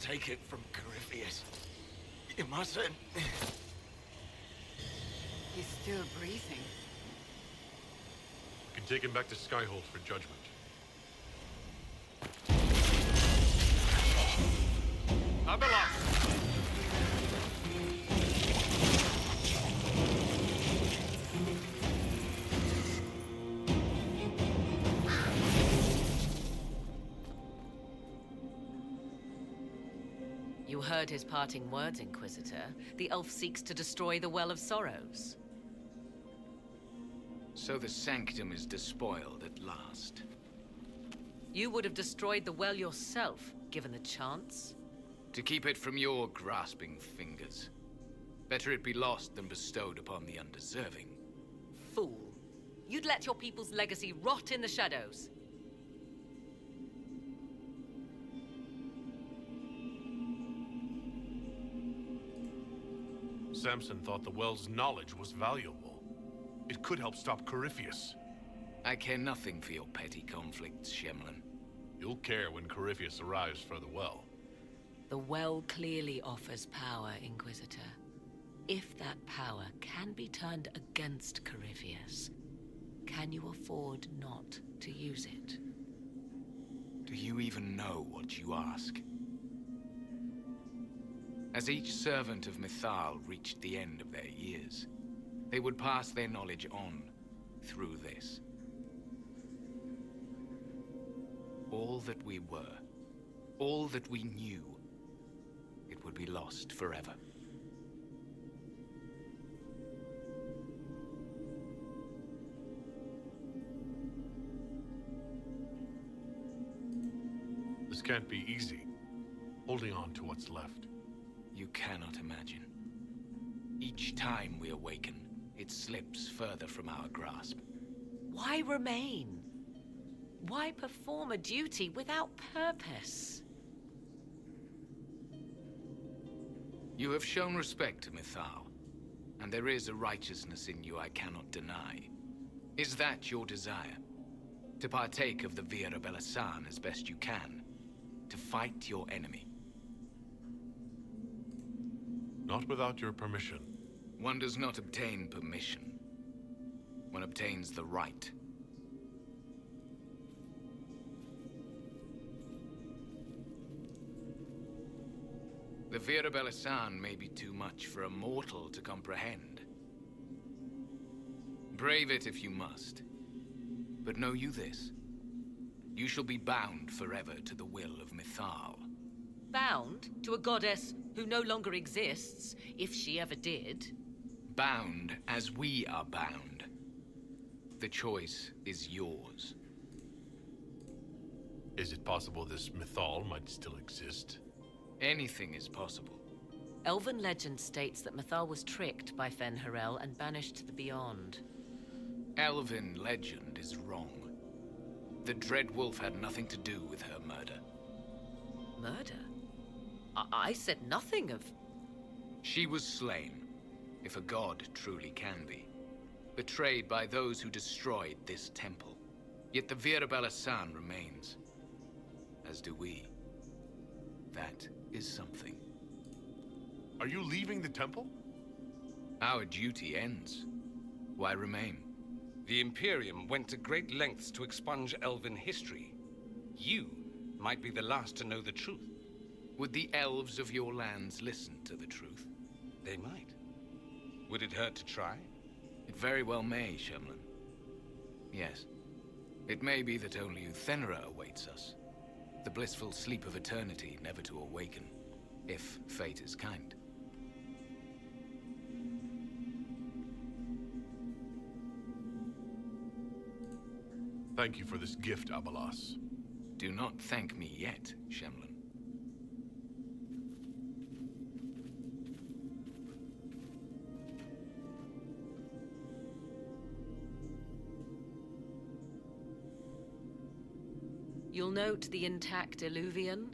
Take it from Corypheus. You mustn't.
He's still breathing.
You can take him back to Skyhold for judgment.
Arbor!
You heard his parting words, Inquisitor. The elf seeks to destroy the Well of Sorrows.
So the Sanctum is despoiled at last.
You would have destroyed the well yourself, given the chance.
To keep it from your grasping fingers. Better it be lost than bestowed upon the undeserving.
Fool. You'd let your people's legacy rot in the shadows.
Samson thought the well's knowledge was valuable. It could help stop Corypheus.
I care nothing for your petty conflicts, Shemlin.
You'll care when Corypheus arrives for the well.
The well clearly offers power, Inquisitor. If that power can be turned against Corypheus, can you afford not to use it?
Do you even know what you ask? As each servant of Mythal reached the end of their years, they would pass their knowledge on through this. All that we were, all that we knew, it would be lost forever.
This can't be easy. Holding on to what's left.
You cannot imagine. Each time we awaken, it slips further from our grasp.
Why remain? Why perform a duty without purpose?
You have shown respect to Mythal, and there is a righteousness in you I cannot deny. Is that your desire? To partake of the Via Belasan as best you can? To fight your enemy?
Not without your permission.
One does not obtain permission. One obtains the right. The Via Belasan may be too much for a mortal to comprehend. Brave it if you must. But know you this. You shall be bound forever to the will of Mythal.
Bound to a goddess who no longer exists, if she ever did.
Bound as we are bound. The choice is yours.
Is it possible this Mythal might still exist?
Anything is possible.
Elven legend states that Mythal was tricked by Fen-Harel and banished to the Beyond.
Elven legend is wrong. The Dread Wolf had nothing to do with her murder.
Murder? I said nothing of...
She was slain, if a god truly can be. Betrayed by those who destroyed this temple. Yet the Via Belasan remains. As do we. That is something.
Are you leaving the temple?
Our duty ends. Why remain?
The Imperium went to great lengths to expunge Elven history. You might be the last to know the truth.
Would the elves of your lands listen to the truth?
They might. Would it hurt to try?
It very well may, Shemlin. Yes. It may be that only Uthenera awaits us. The blissful sleep of eternity, never to awaken, if fate is kind.
Thank you for this gift, Abalas.
Do not thank me yet, Shemlin.
You'll note the intact Illuvian.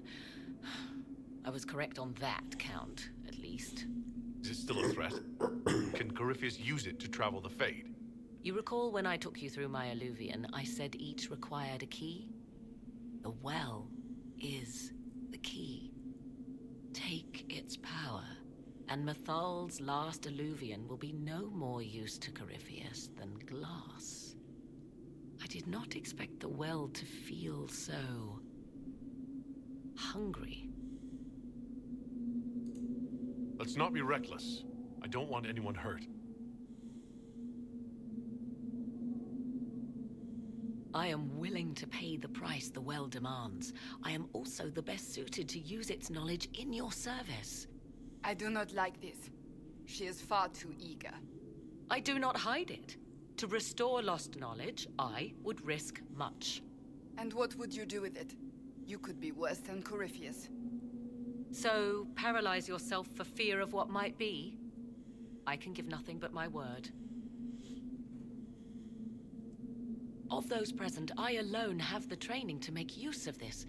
I was correct on that count, at least.
Is it still a threat? Can Corypheus use it to travel the Fade?
You recall when I took you through my Illuvian, I said each required a key? The well is the key. Take its power, and Mythal's last Illuvian will be no more use to Corypheus than glass. I did not expect the well to feel so... hungry.
Let's not be reckless. I don't want anyone hurt.
I am willing to pay the price the well demands. I am also the best suited to use its knowledge in your service.
I do not like this. She is far too eager.
I do not hide it. To restore lost knowledge, I would risk much.
And what would you do with it? You could be worse than Corypheus.
So, paralyze yourself for fear of what might be? I can give nothing but my word. Of those present, I alone have the training to make use of this.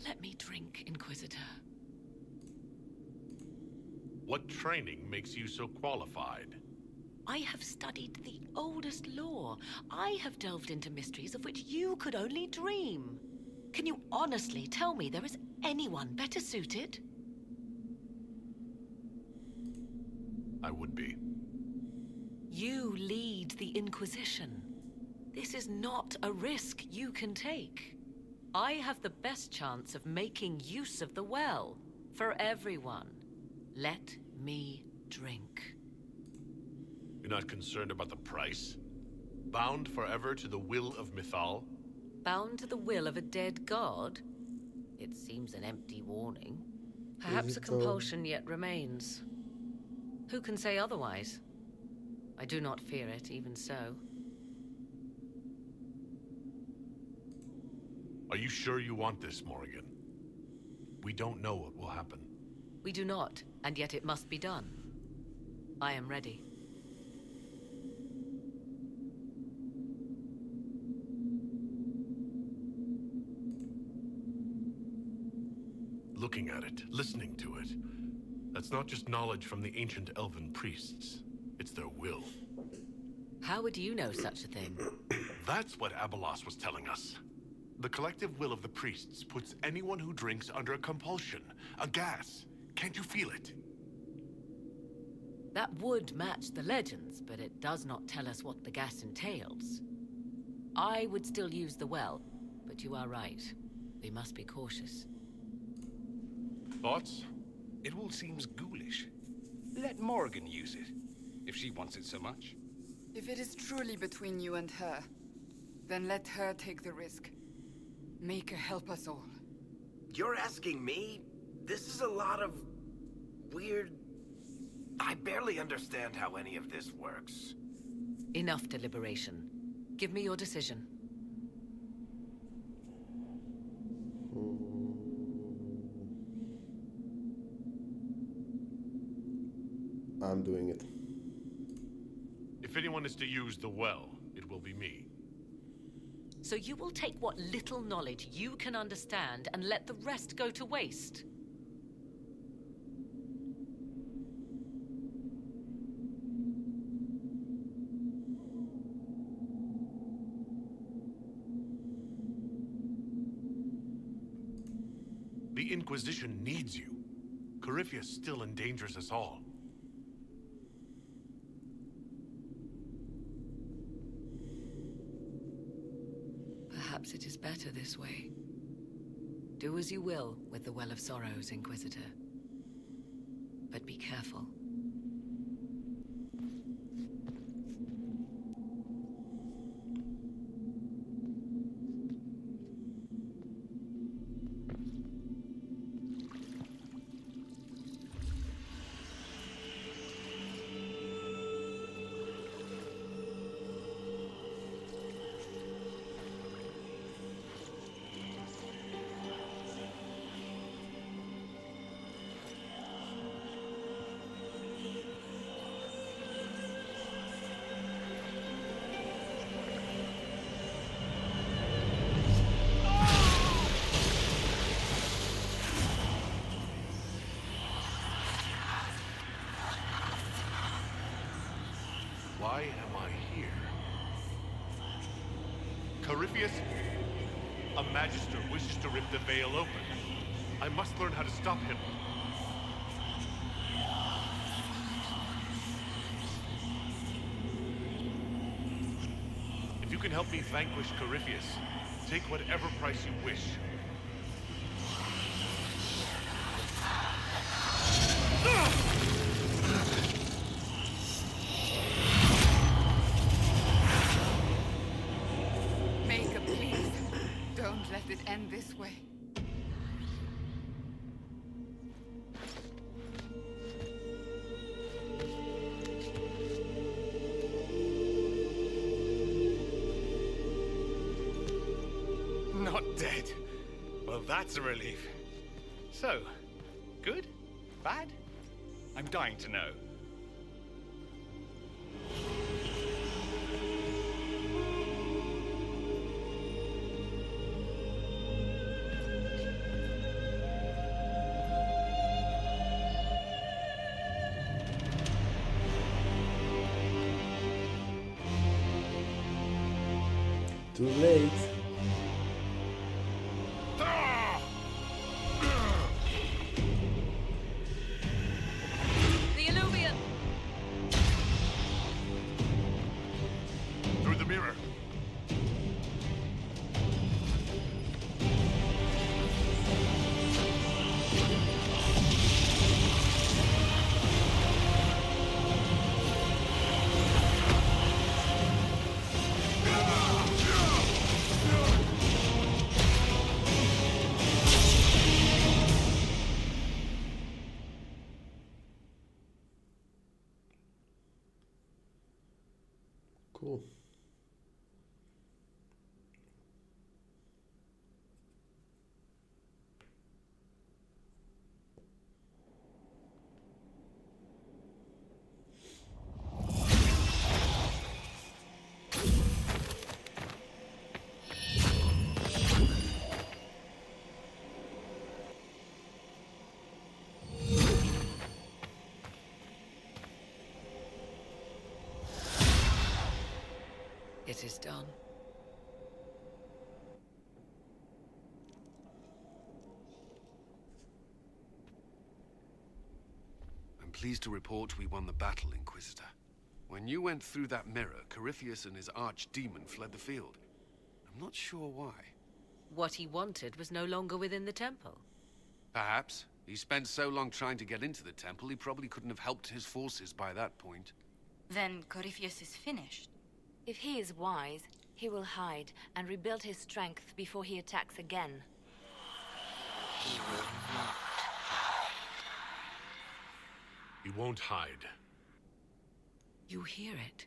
Let me drink, Inquisitor.
What training makes you so qualified?
I have studied the oldest lore. I have delved into mysteries of which you could only dream. Can you honestly tell me there is anyone better suited?
I would be.
You lead the Inquisition. This is not a risk you can take. I have the best chance of making use of the well for everyone. Let me drink.
You're not concerned about the price? Bound forever to the will of Mythal?
Bound to the will of a dead god? It seems an empty warning. Perhaps a compulsion yet remains. Who can say otherwise? I do not fear it, even so.
Are you sure you want this, Morrigan? We don't know what will happen.
We do not, and yet it must be done. I am ready.
Looking at it, listening to it. That's not just knowledge from the ancient elven priests. It's their will.
How would you know such a thing?
That's what Abelas was telling us. The collective will of the priests puts anyone who drinks under a compulsion, a gas. Can't you feel it?
That would match the legends, but it does not tell us what the gas entails. I would still use the well, but you are right. We must be cautious.
Thoughts?
It all seems ghoulish. Let Morrigan use it, if she wants it so much.
If it is truly between you and her, then let her take the risk. Make her help us all.
You're asking me? This is a lot of... weird... I barely understand how any of this works.
Enough deliberation. Give me your decision.
I'm doing it.
If anyone is to use the well, it will be me.
So you will take what little knowledge you can understand and let the rest go to waste?
The Inquisition needs you. Corypheus still endangers us all.
Perhaps it is better this way. Do as you will with the Well of Sorrows, Inquisitor. But be careful.
Why am I here? Corypheus? A Magister wishes to rip the veil open. I must learn how to stop him. If you can help me vanquish Corypheus, take whatever price you wish.
Let it end this way.
Not dead. Well, that's a relief. So, good? Bad? I'm dying to know.
Too late.
The Illuvian!
Through the mirror.
business is done.
I'm pleased to report we won the battle, Inquisitor. When you went through that mirror, Corypheus and his archdemon fled the field. I'm not sure why.
What he wanted was no longer within the temple.
Perhaps. He spent so long trying to get into the temple, he probably couldn't have helped his forces by that point.
Then Corypheus is finished.
If he is wise, he will hide and rebuild his strength before he attacks again.
He will not.
He won't hide.
You hear it.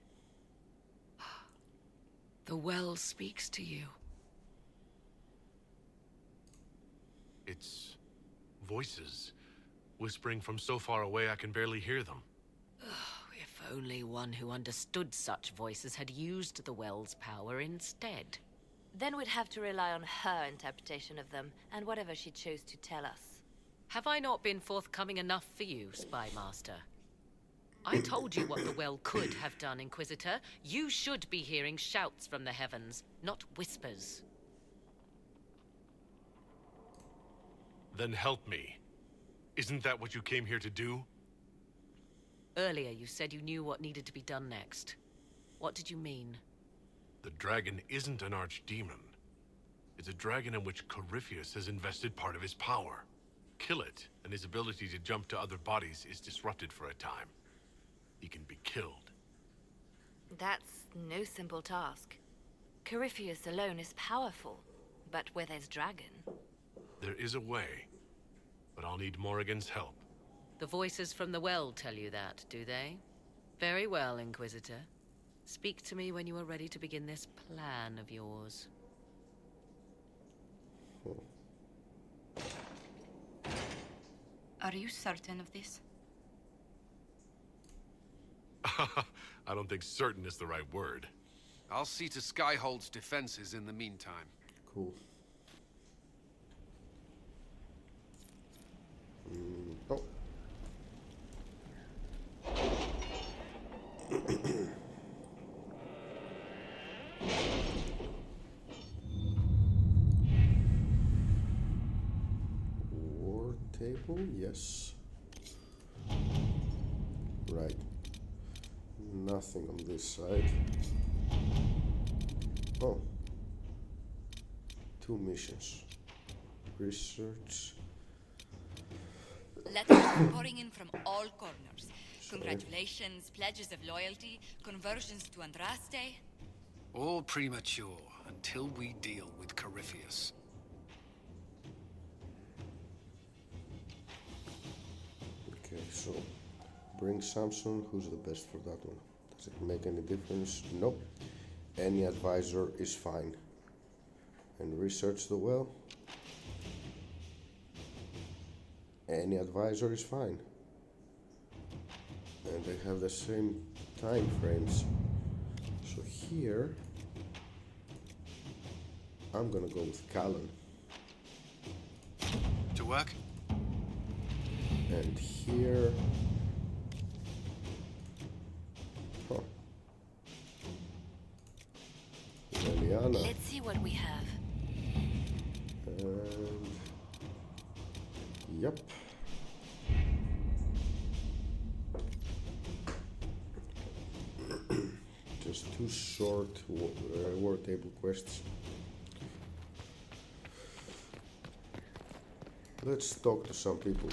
The well speaks to you.
It's voices, whispering from so far away I can barely hear them.
If only one who understood such voices had used the well's power instead.
Then we'd have to rely on her interpretation of them, and whatever she chose to tell us.
Have I not been forthcoming enough for you, Spy Master? I told you what the well could have done, Inquisitor. You should be hearing shouts from the heavens, not whispers.
Then help me. Isn't that what you came here to do?
Earlier you said you knew what needed to be done next. What did you mean?
The dragon isn't an archdemon. It's a dragon in which Corypheus has invested part of his power. Kill it, and his ability to jump to other bodies is disrupted for a time. He can be killed.
That's no simple task. Corypheus alone is powerful, but where there's dragon...
There is a way, but I'll need Morrigan's help.
The voices from the well tell you that, do they? Very well, Inquisitor. Speak to me when you are ready to begin this plan of yours.
Are you certain of this?
I don't think certain is the right word.
I'll see to Skyhold's defenses in the meantime.
Cool. Oh. War table, yes. Right. Nothing on this side. Oh. 2 missions. Research.
Letters are pouring in from all corners. Congratulations, pledges of loyalty, conversions to Andraste.
All premature until we deal with Corypheus.
Okay, so bring Samson. Who's the best for that one? Does it make any difference? Nope. Any advisor is fine. And research the well. Any advisor is fine. And they have the same time frames. So here, I'm gonna go with Callan.
To work?
And here... Huh. Liliana.
Let's see what we have.
And... Yep. Just 2 short war table quests. Let's talk to some people.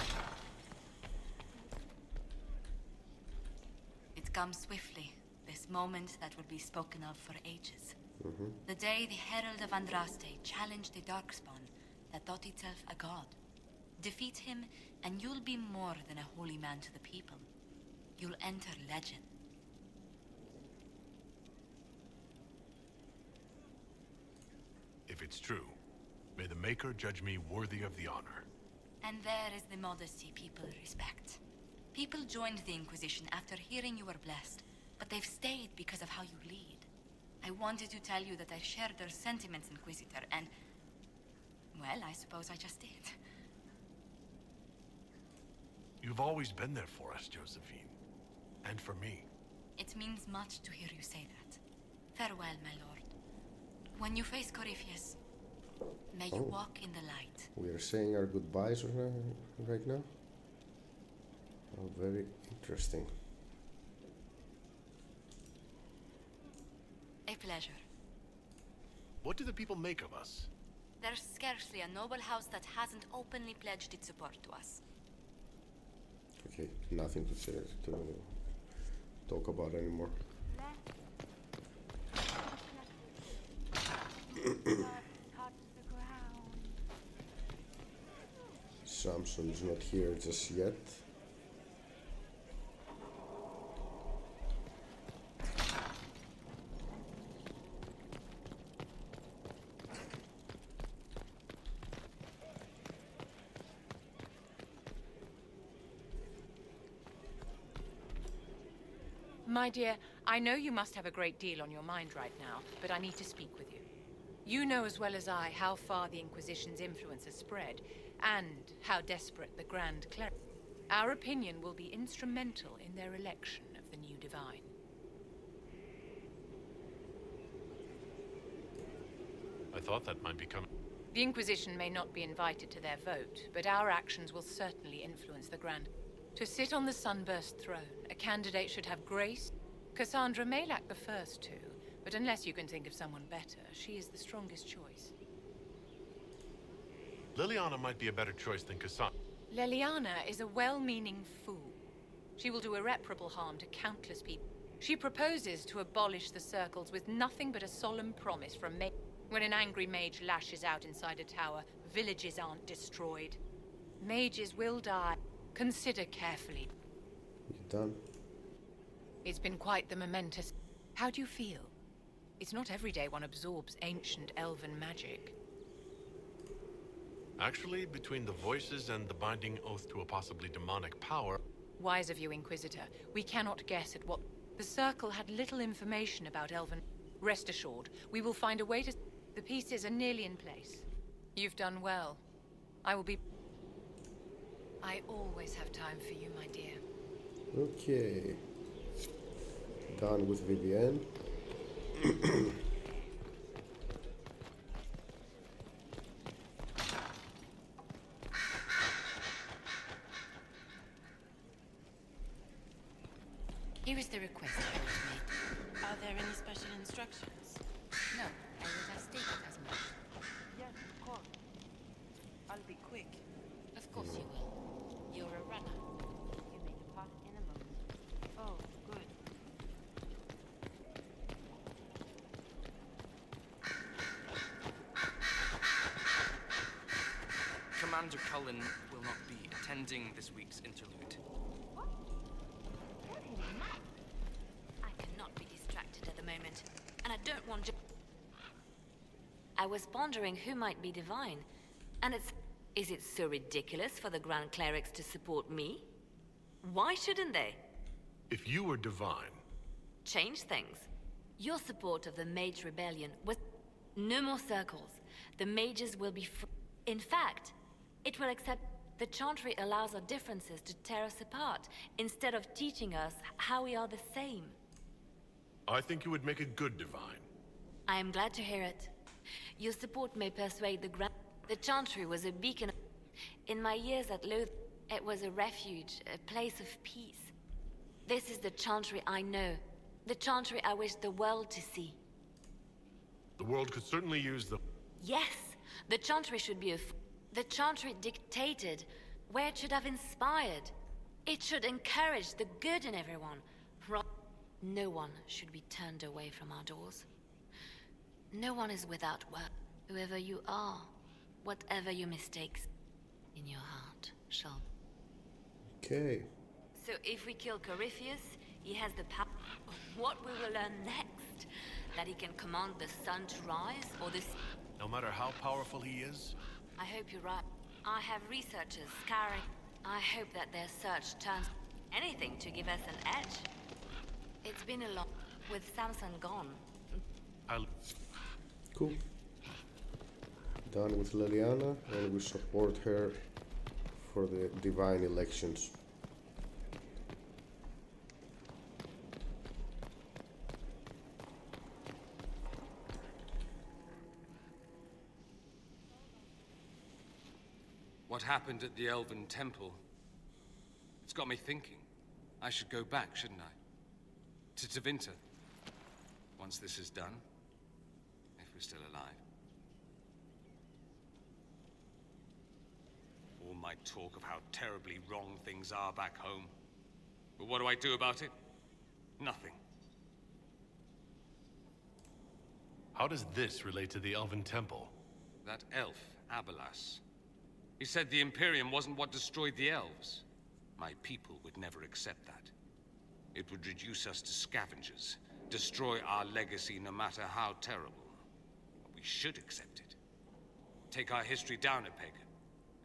It comes swiftly, this moment that will be spoken of for ages. The day the Herald of Andraste challenged the Darkspawn that thought itself a god. Defeat him, and you'll be more than a holy man to the people. You'll enter legend.
If it's true, may the Maker judge me worthy of the honor.
And there is the modesty people respect. People joined the Inquisition after hearing you were blessed, but they've stayed because of how you lead. I wanted to tell you that I shared their sentiments, Inquisitor, and... well, I suppose I just did.
You've always been there for us, Josephine. And for me.
It means much to hear you say that. Farewell, my lord. When you face Corypheus, may you walk in the light.
We are saying our goodbyes right now? Oh, very interesting.
A pleasure.
What do the people make of us?
There's scarcely a noble house that hasn't openly pledged its support to us.
Okay, nothing to say, to talk about anymore. Samson is not here just yet.
My dear, I know you must have a great deal on your mind right now, but I need to speak with you. You know as well as I how far the Inquisition's influence has spread, and how desperate the Grand Cleric. Our opinion will be instrumental in their election of the new Divine.
I thought that might become...
The Inquisition may not be invited to their vote, but our actions will certainly influence the Grand. To sit on the Sunburst throne, a candidate should have grace. Cassandra may lack the first two, but unless you can think of someone better, she is the strongest choice.
Liliana might be a better choice than Cassandra.
Leliana is a well-meaning fool. She will do irreparable harm to countless people. She proposes to abolish the circles with nothing but a solemn promise from May. When an angry mage lashes out inside a tower, villages aren't destroyed. Mages will die. Consider carefully.
You done?
It's been quite the momentous... How do you feel? It's not every day one absorbs ancient elven magic.
Actually, between the voices and the binding oath to a possibly demonic power...
Wise of you, Inquisitor. We cannot guess at what... The Circle had little information about elven... Rest assured, we will find a way to... The pieces are nearly in place. You've done well. I will be... I always have time for you, my dear.
Okay. Done with Vivienne.
Here is the request I was made.
Are there any special instructions?
No, I was as stated as much.
Yes, of course. I'll be quick.
Of course you will. You're a runner.
You may depart in a moment. Oh, good.
Commander Cullen will not be attending this week's interlude.
What? I cannot be distracted at the moment, and I don't want to... I was pondering who might be divine, and it's... Is it so ridiculous for the Grand Clerics to support me? Why shouldn't they?
If you were divine...
Change things. Your support of the Mage Rebellion was... No more circles. The mages will be free. In fact, it will accept... The Chantry allows our differences to tear us apart, instead of teaching us how we are the same.
I think you would make a good divine.
I am glad to hear it. Your support may persuade the Grand... The Chantry was a beacon. In my years at Loth, it was a refuge, a place of peace. This is the Chantry I know. The Chantry I wish the world to see.
The world could certainly use the...
Yes, the Chantry should be the Chantry dictated where it should have inspired. It should encourage the good in everyone. No one should be turned away from our doors. No one is without work. Whoever you are, whatever your mistakes in your heart shall.
Okay.
So if we kill Corypheus, he has the power. What we will learn next? That he can command the sun to rise, or this...
No matter how powerful he is?
I hope you're right. I have researchers scouring. I hope that their search turns anything to give us an edge. It's been a long... With Samson gone.
Cool. Done with Liliana, and we support her for the divine elections.
What happened at the Elven Temple? It's got me thinking. I should go back, shouldn't I? To Tevinter. Once this is done. If we're still alive. All my talk of how terribly wrong things are back home. But what do I do about it? Nothing.
How does this relate to the Elven Temple?
That elf, Abelas. He said the Imperium wasn't what destroyed the elves. My people would never accept that. It would reduce us to scavengers, destroy our legacy no matter how terrible. But we should accept it. Take our history down a peg.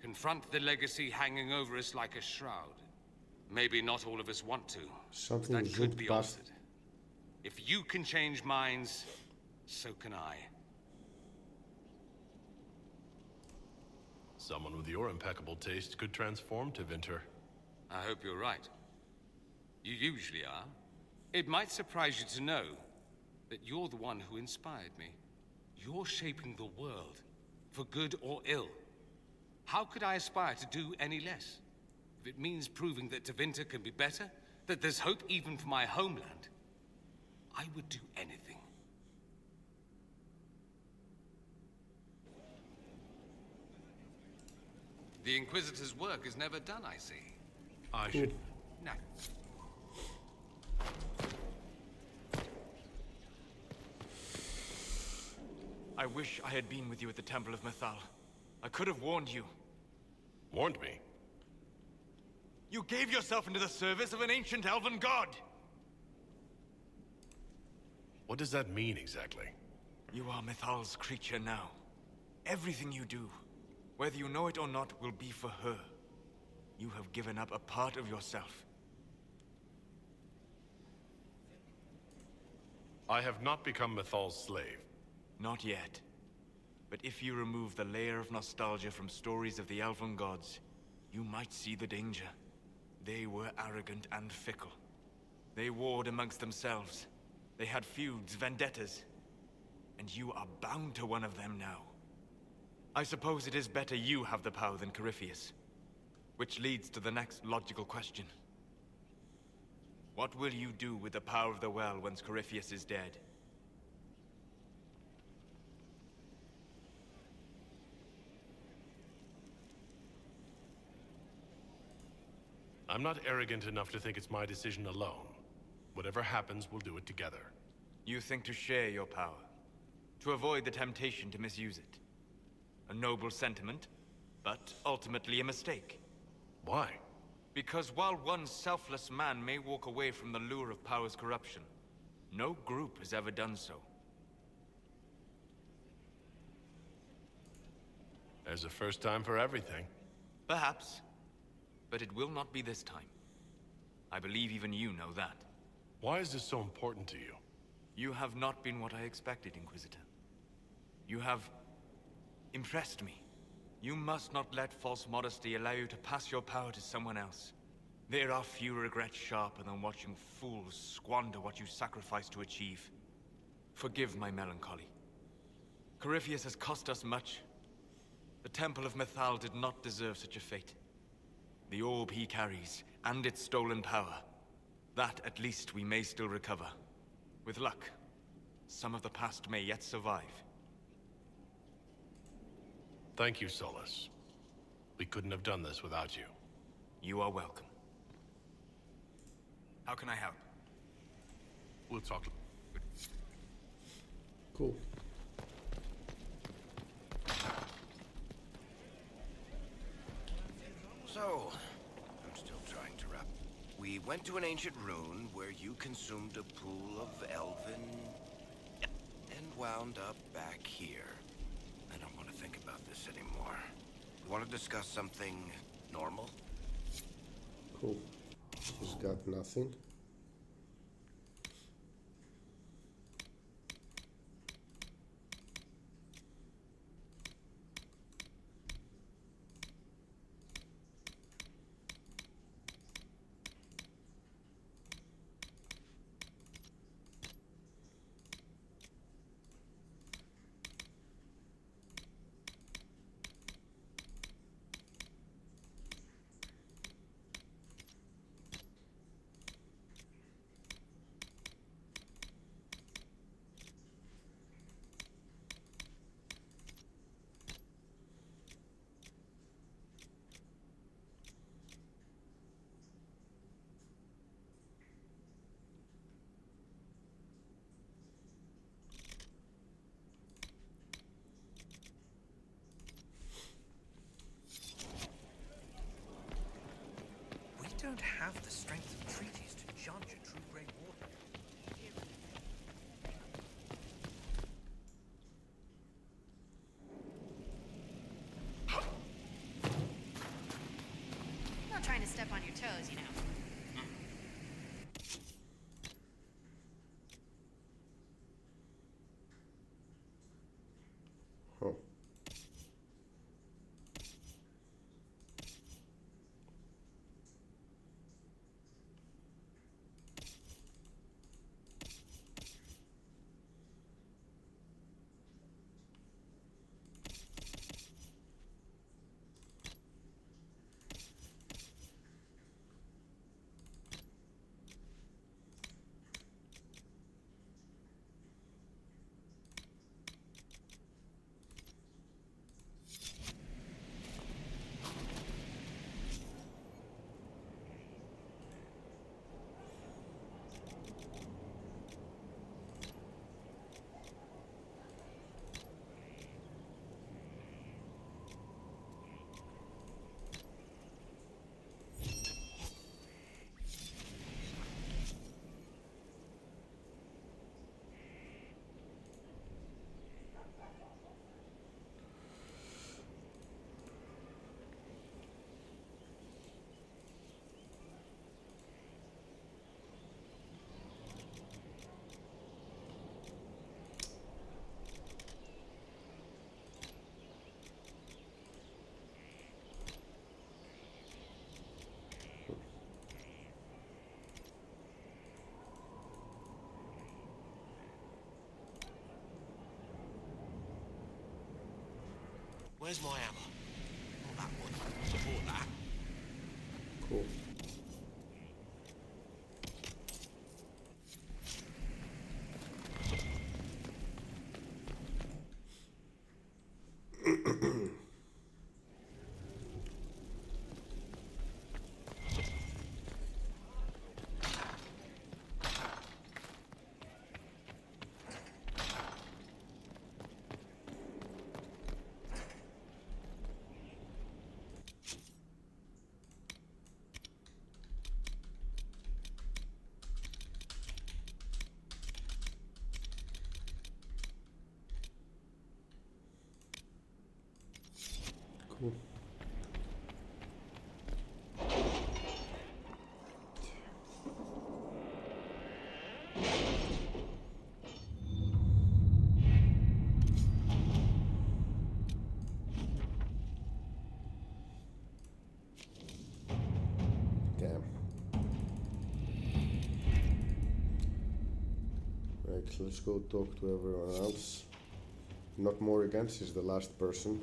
Confront the legacy hanging over us like a shroud. Maybe not all of us want to, but that could be altered. If you can change minds, so can I.
Someone with your impeccable taste could transform Tevinter.
I hope you're right. You usually are. It might surprise you to know that you're the one who inspired me. You're shaping the world, for good or ill. How could I aspire to do any less? If it means proving that Tevinter can be better, that there's hope even for my homeland, I would do anything. The Inquisitor's work is never done, I see.
I should...
No.
I wish I had been with you at the Temple of Mythal. I could have warned you.
Warned me?
You gave yourself into the service of an ancient elven god!
What does that mean exactly?
You are Mythal's creature now. Everything you do, whether you know it or not, will be for her. You have given up a part of yourself.
I have not become Mythal's slave.
Not yet. But if you remove the layer of nostalgia from stories of the elven gods, you might see the danger. They were arrogant and fickle. They warred amongst themselves. They had feuds, vendettas. And you are bound to one of them now. I suppose it is better you have the power than Corypheus. Which leads to the next logical question. What will you do with the power of the well once Corypheus is dead?
I'm not arrogant enough to think it's my decision alone. Whatever happens, we'll do it together.
You think to share your power, to avoid the temptation to misuse it. A noble sentiment, but ultimately a mistake.
Why?
Because while one selfless man may walk away from the lure of power's corruption, no group has ever done so.
There's a first time for everything.
Perhaps. But it will not be this time. I believe even you know that.
Why is this so important to you?
You have not been what I expected, Inquisitor. You have impressed me. You must not let false modesty allow you to pass your power to someone else. There are few regrets sharper than watching fools squander what you sacrificed to achieve. Forgive my melancholy. Corypheus has cost us much. The Temple of Mythal did not deserve such a fate. The orb he carries, and its stolen power. That, at least, we may still recover. With luck, some of the past may yet survive.
Thank you, Solus. We couldn't have done this without you.
You are welcome. How can I help?
We'll talk.
Cool.
So, I'm still trying to wrap. We went to an ancient ruin where you consumed a pool of elven... and wound up back here. I don't want to think about this anymore. We want to discuss something normal?
Cool. He's got nothing.
don't have the strength of treaties to judge a true Grey Warden.
I'm not trying to step on your toes, you know.
Huh.
Where's my hammer? Not that one. Support that.
Cool. Cool. Damn. Right, let's go talk to everyone else. Not Morrigan, she's the last person.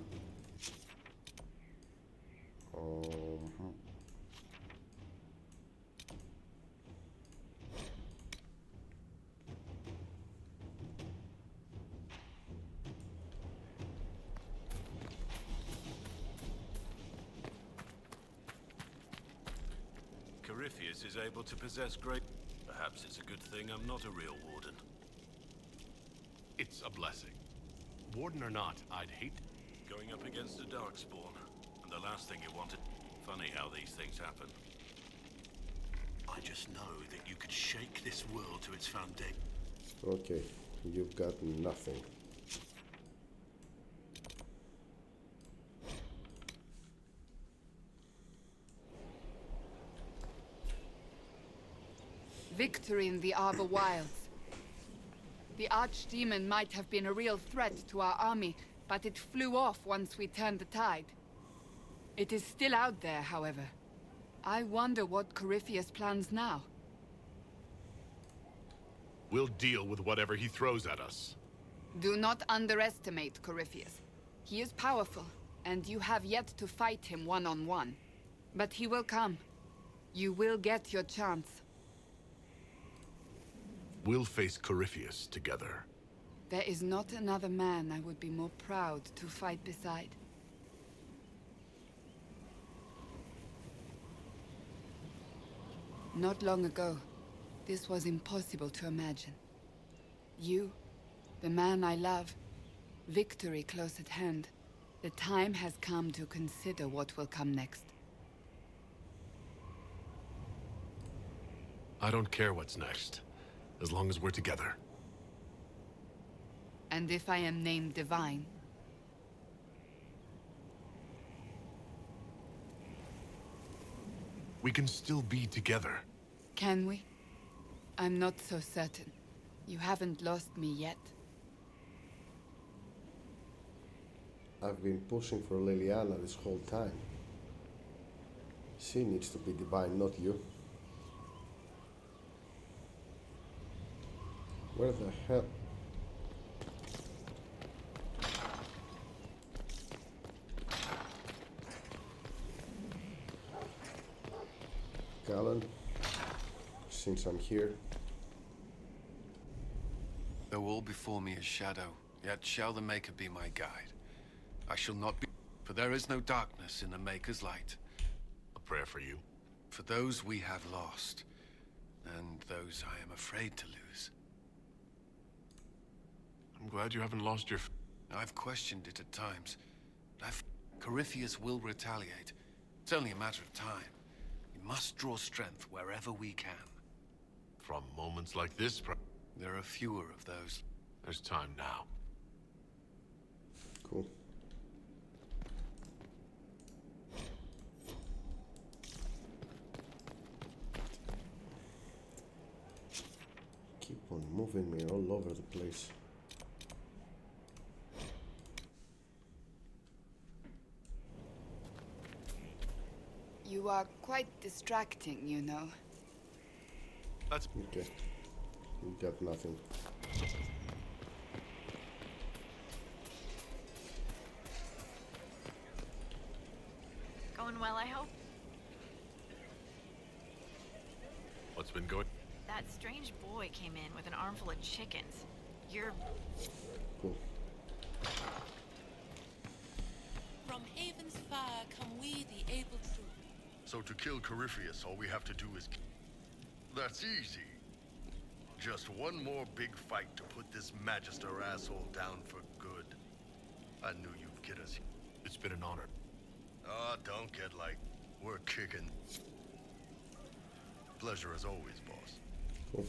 Corypheus is able to possess great... Perhaps it's a good thing I'm not a real warden.
It's a blessing. Warden or not, I'd hate...
Going up against a darkspawn, and the last thing you wanted... Funny how these things happen. I just know that you could shake this world to its foundation.
Okay, you've got nothing.
Victory in the Arbor Wilds. The archdemon might have been a real threat to our army, but it flew off once we turned the tide. It is still out there, however. I wonder what Corypheus plans now.
We'll deal with whatever he throws at us.
Do not underestimate Corypheus. He is powerful, and you have yet to fight him one-on-one. But he will come. You will get your chance.
We'll face Corypheus together.
There is not another man I would be more proud to fight beside. Not long ago, this was impossible to imagine. You, the man I love, victory close at hand. The time has come to consider what will come next.
I don't care what's next, as long as we're together.
And if I am named Divine?
We can still be together.
Can we? I'm not so certain. You haven't lost me yet.
I've been pushing for Liliana this whole time. She needs to be divine, not you. Where the hell? Callan, since I'm here.
Though all before me is shadow, yet shall the Maker be my guide. I shall not be, for there is no darkness in the Maker's light.
A prayer for you.
For those we have lost, and those I am afraid to lose.
I'm glad you haven't lost your...
I've questioned it at times. Corypheus will retaliate. It's only a matter of time. We must draw strength wherever we can.
From moments like this,
there are fewer of those.
There's time now.
Cool. Keep on moving me all over the place.
You are quite distracting, you know.
That's...
Okay. You got nothing.
Going well, I hope?
What's been going...
That strange boy came in with an armful of chickens. You're...
Cool.
From Haven's fire come we, the able true.
So to kill Corypheus, all we have to do is... That's easy. Just one more big fight to put this Magister asshole down for good. I knew you'd get us.
It's been an honor.
Ah, don't get like... We're kicking. Pleasure as always, boss.
Cool.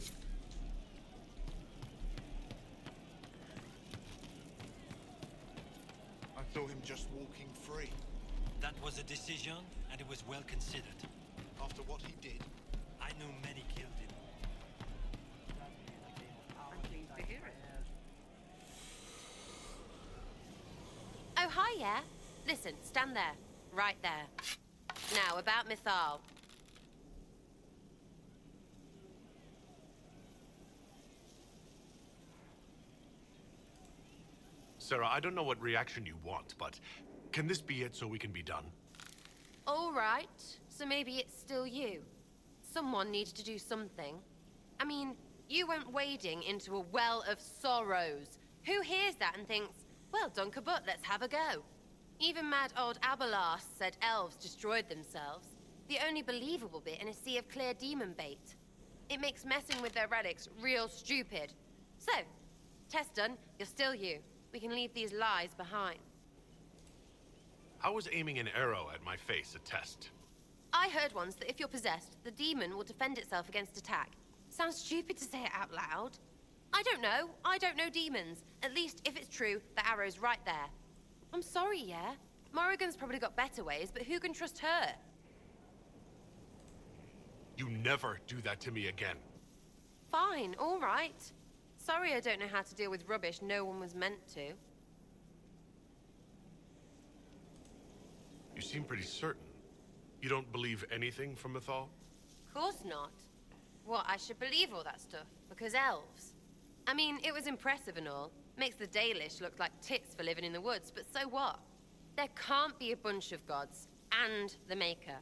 I saw him just walking free.
That was a decision, and it was well considered.
After what he did,
I know many killed him.
Oh, hi, yeah. Listen, stand there. Right there. Now, about Mythal.
Sarah, I don't know what reaction you want, but can this be it so we can be done?
All right. So maybe it's still you. Someone needs to do something. I mean, you went wading into a well of sorrows. Who hears that and thinks, well, Dunkabut, let's have a go? Even mad old Abelas said elves destroyed themselves. The only believable bit in a sea of clear demon bait. It makes messing with their relics real stupid. So, test done, you're still you. We can leave these lies behind.
How was aiming an arrow at my face a test?
I heard once that if you're possessed, the demon will defend itself against attack. Sounds stupid to say it out loud. I don't know. I don't know demons. At least, if it's true, the arrow's right there. I'm sorry, yeah? Morrigan's probably got better ways, but who can trust her?
You never do that to me again.
Fine, all right. Sorry I don't know how to deal with rubbish no one was meant to.
You seem pretty certain. You don't believe anything from Mythal?
Course not. What, I should believe all that stuff? Because elves? I mean, it was impressive and all. Makes the Dalish look like tits for living in the woods, but so what? There can't be a bunch of gods, and the Maker.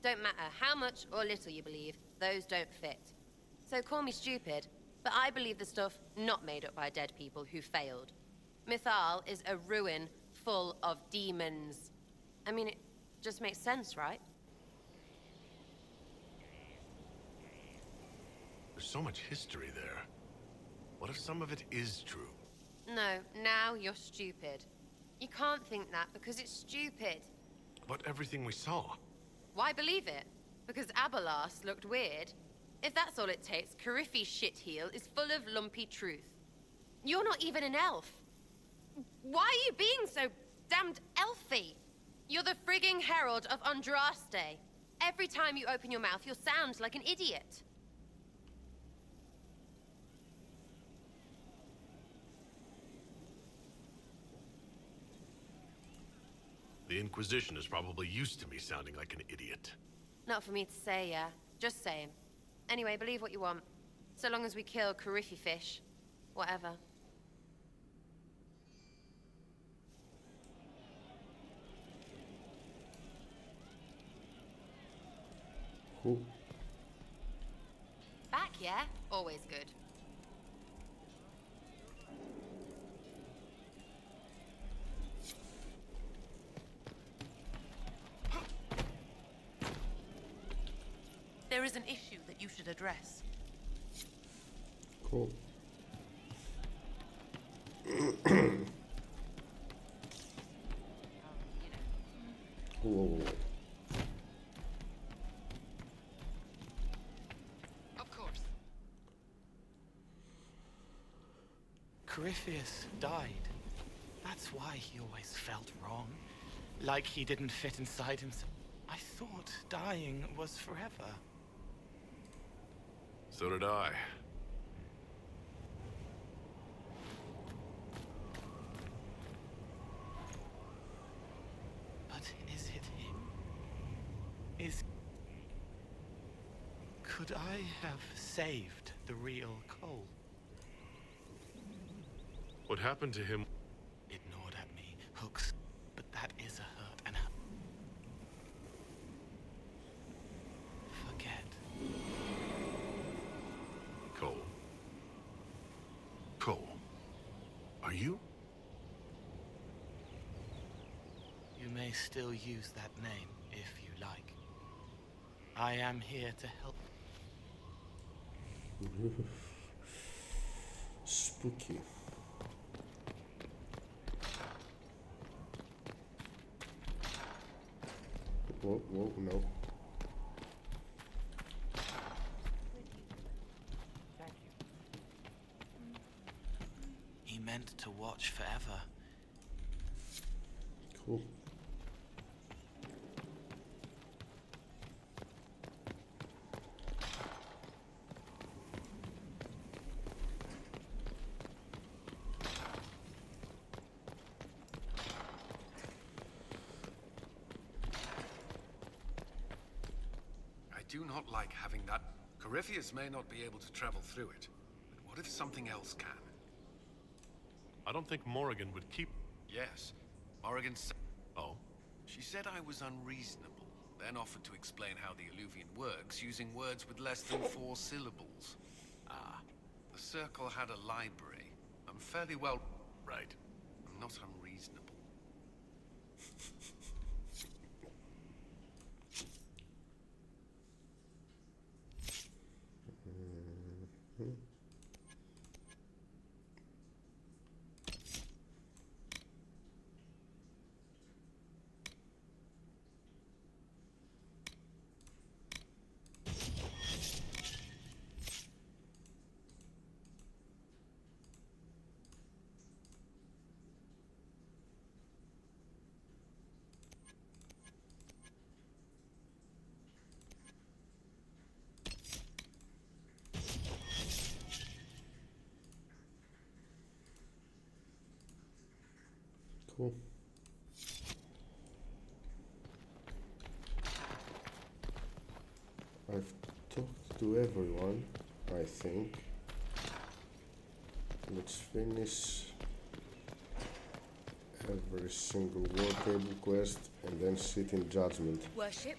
Don't matter how much or little you believe, those don't fit. So call me stupid, but I believe the stuff not made up by dead people who failed. Mythal is a ruin full of demons. I mean, it just makes sense, right?
There's so much history there. What if some of it is true?
No, now you're stupid. You can't think that because it's stupid.
But everything we saw.
Why believe it? Because Abelas looked weird? If that's all it takes, Cariffi's shitheel is full of lumpy truth. You're not even an elf. Why are you being so damned elfy? You're the frigging herald of Andraste. Every time you open your mouth, you'll sound like an idiot.
The Inquisition is probably used to me sounding like an idiot.
Not for me to say, yeah. Just saying. Anyway, believe what you want. So long as we kill Cariffi fish. Whatever.
Who?
Back, yeah? Always good.
There is an issue that you should address.
Cool. Whoa.
Of course. Corypheus died. That's why he always felt wrong. Like he didn't fit inside himself. I thought dying was forever.
So did I.
But is it him? Could I have saved the real Cole?
What happened to him?
It gnawed at me, hooks, but that is a hurt, and forget.
Cole. Cole. Are you?
You may still use that name if you like. I am here to help.
Spooky. Whoa, whoa, no.
He meant to watch forever.
Cool.
I do not like having that. Corypheus may not be able to travel through it, but what if something else can?
I don't think Morrigan would keep...
Yes. Morrigan said...
Oh?
She said I was unreasonable, then offered to explain how the Illuvian works using words with less than 4 syllables. Ah. The Circle had a library. I'm fairly well...
Right.
I'm not unreasonable.
Cool. I've talked to everyone, I think. Let's finish every single war table quest and then sit in judgment.
Worship?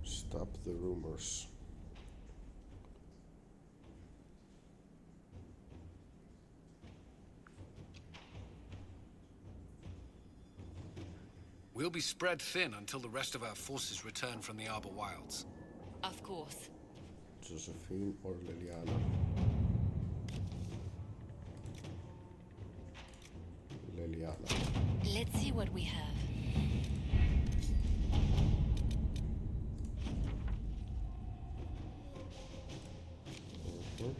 Stop the rumors.
We'll be spread thin until the rest of our forces return from the Arbor Wilds.
Of course.
Josephine or Liliana? Liliana.
Let's see what we have.
So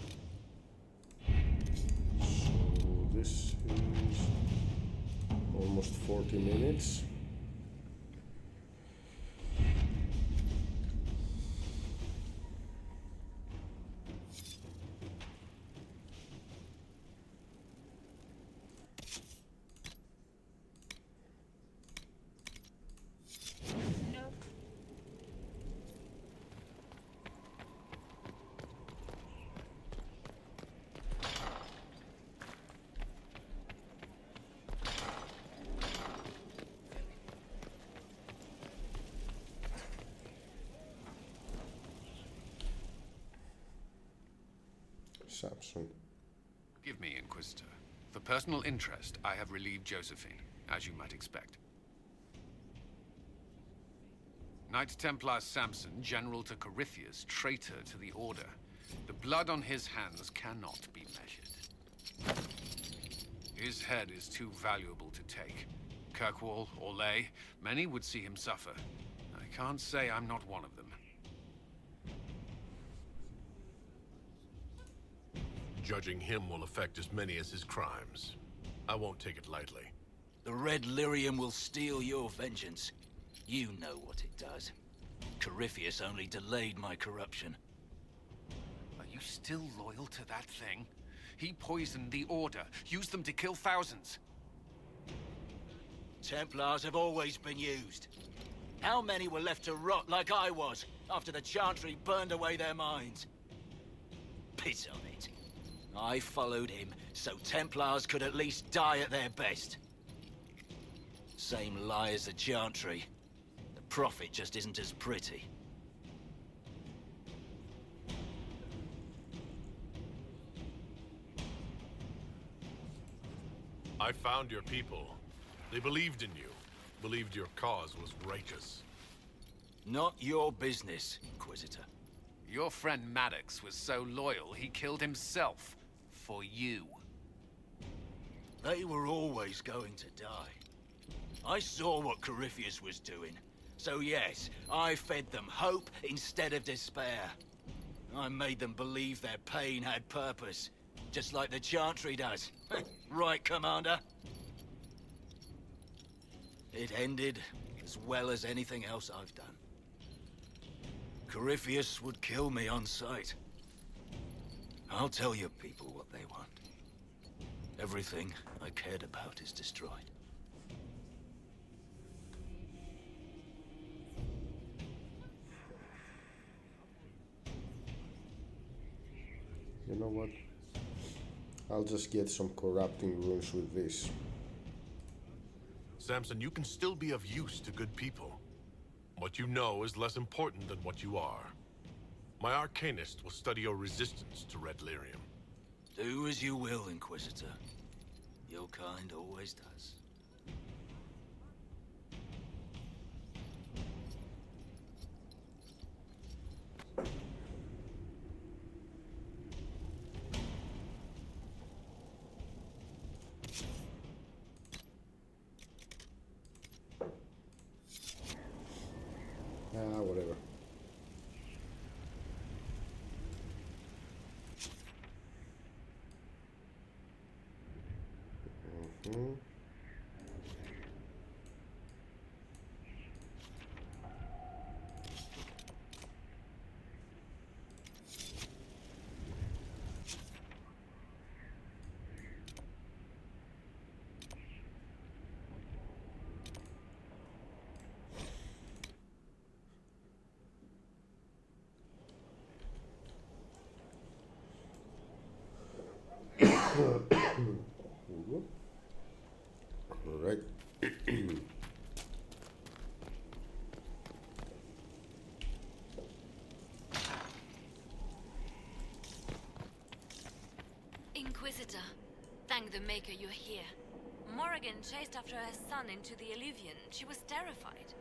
this is almost 40 minutes. Samson.
Forgive me, Inquisitor. For personal interest, I have relieved Josephine, as you might expect. Knight Templar Samson, General to Corypheus, traitor to the Order. The blood on his hands cannot be measured. His head is too valuable to take. Kirkwall, Orlais, many would see him suffer. I can't say I'm not one of them.
Judging him will affect as many as his crimes. I won't take it lightly.
The Red Lyrium will steal your vengeance. You know what it does. Corypheus only delayed my corruption.
Are you still loyal to that thing? He poisoned the Order, used them to kill thousands.
Templars have always been used. How many were left to rot like I was, after the Chantry burned away their minds? Piss on it. I followed him, so Templars could at least die at their best. Same lie as the Chantry. The Prophet just isn't as pretty.
I found your people. They believed in you. Believed your cause was righteous.
Not your business, Inquisitor.
Your friend Maddox was so loyal, he killed himself. For you.
They were always going to die. I saw what Corypheus was doing. So yes, I fed them hope instead of despair. I made them believe their pain had purpose, just like the Chantry does. Right, Commander? It ended as well as anything else I've done. Corypheus would kill me on sight. I'll tell your people what they want. Everything I cared about is destroyed.
You know what? I'll just get some corrupting runes with this.
Samson, you can still be of use to good people. What you know is less important than what you are. My Arcanist will study your resistance to Red Lyrium.
Do as you will, Inquisitor. Your kind always does.
Whatever. Alright.
Inquisitor, thank the Maker you're here. Morrigan chased after her son into the Illuvian. She was terrified.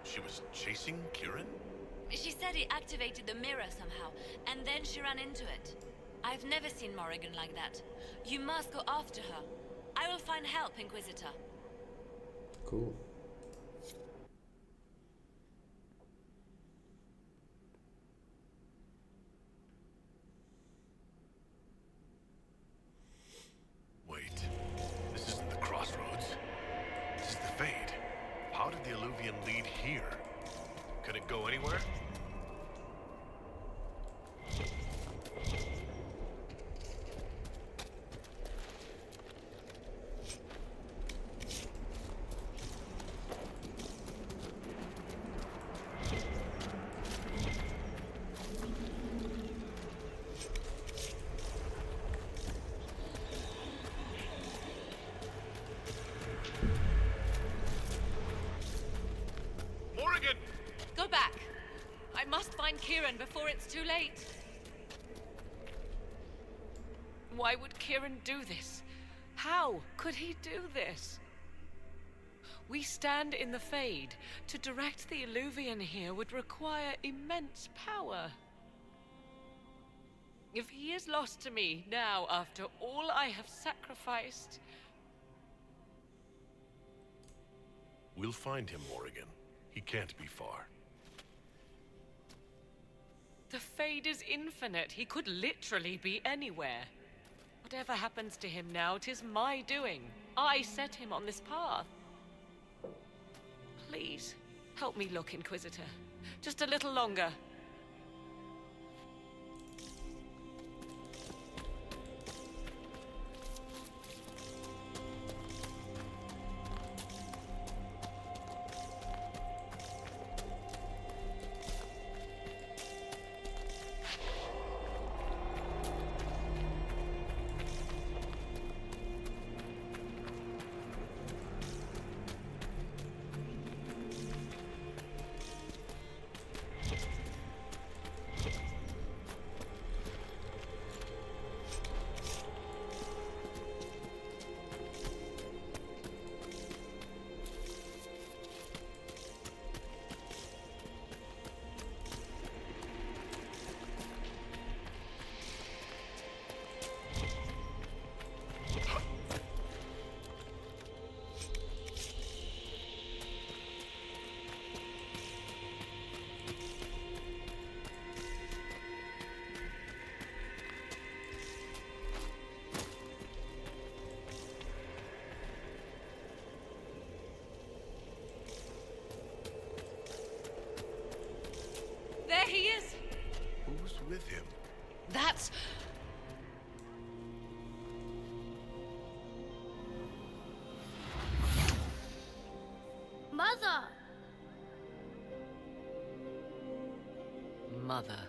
She was chasing Kieran?
She said he activated the mirror somehow, and then she ran into it. I've never seen Morrigan like that. You must go after her. I will find help, Inquisitor.
Cool.
Wait, this isn't the crossroads. This is the Fade. How did the Illuvian lead here? Can it go anywhere?
Go back. I must find Kieran before it's too late. Why would Kieran do this? How could he do this? We stand in the Fade. To direct the Illuvian here would require immense power. If he is lost to me now after all I have sacrificed...
We'll find him, Morrigan. He can't be far.
The Fade is infinite. He could literally be anywhere. Whatever happens to him now, 'tis my doing. I set him on this path. Please, help me look, Inquisitor. Just a little longer. There he is!
Who's with him?
That's...
Mother!
Mother.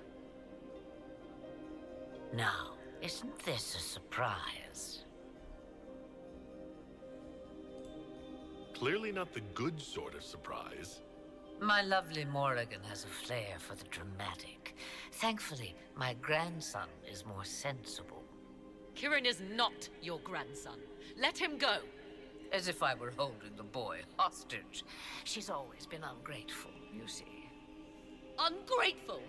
Now, isn't this a surprise?
Clearly not the good sort of surprise.
My lovely Morrigan has a flair for the dramatic. Thankfully, my grandson is more sensible.
Kieran is not your grandson. Let him go.
As if I were holding the boy hostage. She's always been ungrateful, you see.
Ungrateful?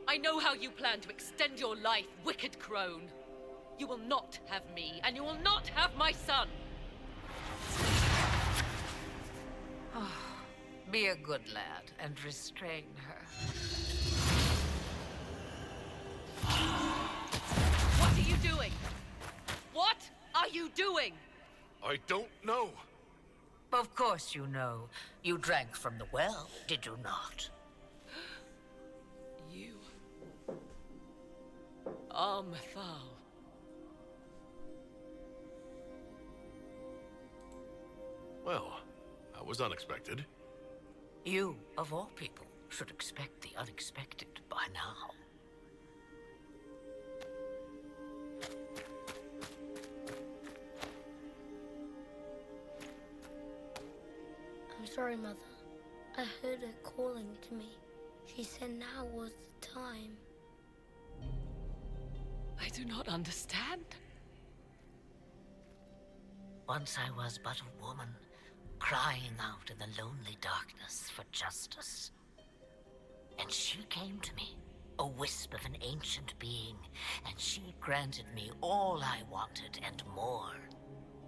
I know how you plan to extend your life, wicked crone. You will not have me, and you will not have my son.
Be a good lad and restrain her.
What are you doing? What are you doing?
I don't know.
Of course you know. You drank from the well, did you not?
You are Mythal.
Well, that was unexpected.
You, of all people, should expect the unexpected by now.
I'm sorry, Mother. I heard her calling to me. She said now was the time.
I do not understand.
Once I was but a woman, crying out in the lonely darkness for justice. And she came to me, a wisp of an ancient being, and she granted me all I wanted and more.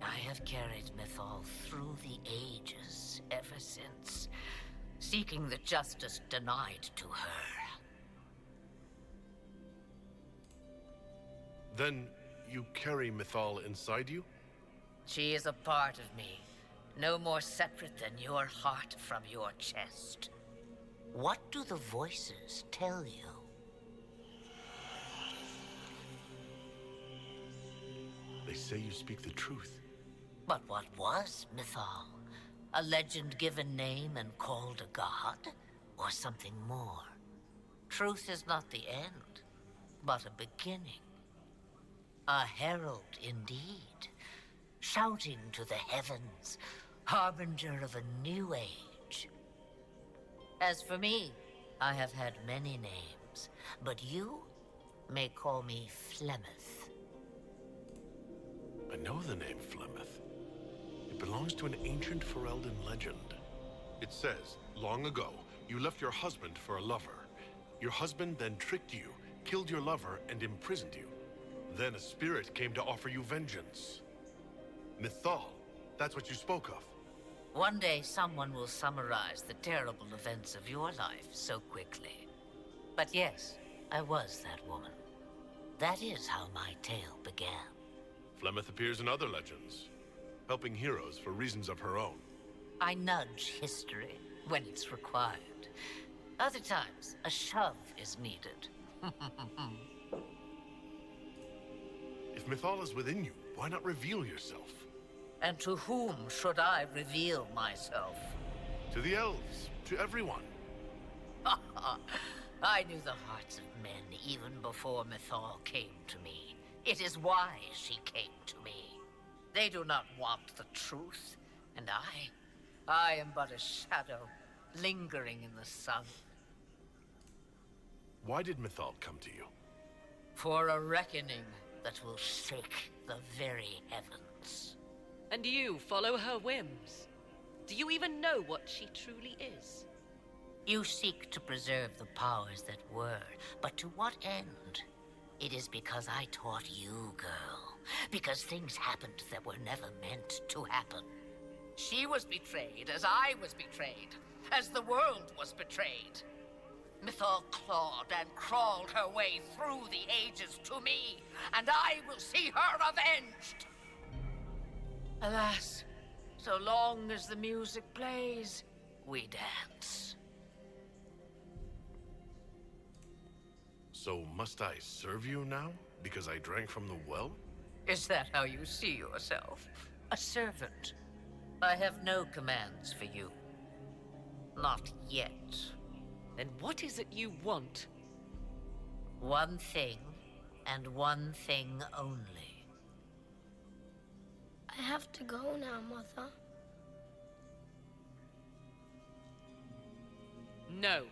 I have carried Mythal through the ages ever since, seeking the justice denied to her.
Then you carry Mythal inside you?
She is a part of me, no more separate than your heart from your chest. What do the voices tell you?
They say you speak the truth.
But what was Mythal? A legend given name and called a god? Or something more? Truth is not the end, but a beginning. A herald indeed, shouting to the heavens, harbinger of a new age. As for me, I have had many names, but you may call me Flemeth.
I know the name Flemeth. It belongs to an ancient Ferelden legend. It says, long ago, you left your husband for a lover. Your husband then tricked you, killed your lover, and imprisoned you. Then a spirit came to offer you vengeance. Mythal, that's what you spoke of.
One day someone will summarize the terrible events of your life so quickly. But yes, I was that woman. That is how my tale began.
Flemeth appears in other legends, helping heroes for reasons of her own.
I nudge history when it's required. Other times, a shove is needed.
If Mythal is within you, why not reveal yourself?
And to whom should I reveal myself?
To the elves, to everyone.
I knew the hearts of men even before Mythal came to me. It is why she came to me. They do not want the truth, and I am but a shadow, lingering in the sun.
Why did Mythal come to you?
For a reckoning that will shake the very heavens.
And you follow her whims? Do you even know what she truly is?
You seek to preserve the powers that were, but to what end? It is because I taught you, girl. Because things happened that were never meant to happen. She was betrayed as I was betrayed, as the world was betrayed. Mythal clawed and crawled her way through the ages to me, and I will see her avenged! Alas, so long as the music plays, we dance.
So must I serve you now, because I drank from the well?
Is that how you see yourself? A servant? I have no commands for you. Not yet.
Then what is it you want?
One thing, and one thing only.
I have to go now, Mother.
No.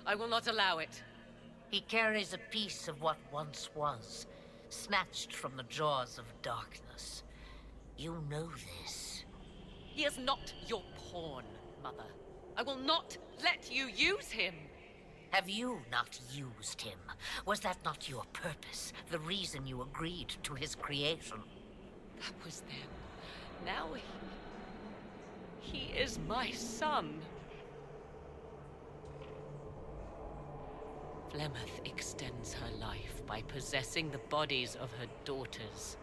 I will not allow it.
He carries a piece of what once was, snatched from the jaws of darkness. You know this.
He is not your pawn, Mother. I will not let you use him.
Have you not used him? Was that not your purpose? The reason you agreed to his creation?
That was then. Now he is my son. Flemeth extends her life by possessing the bodies of her daughters.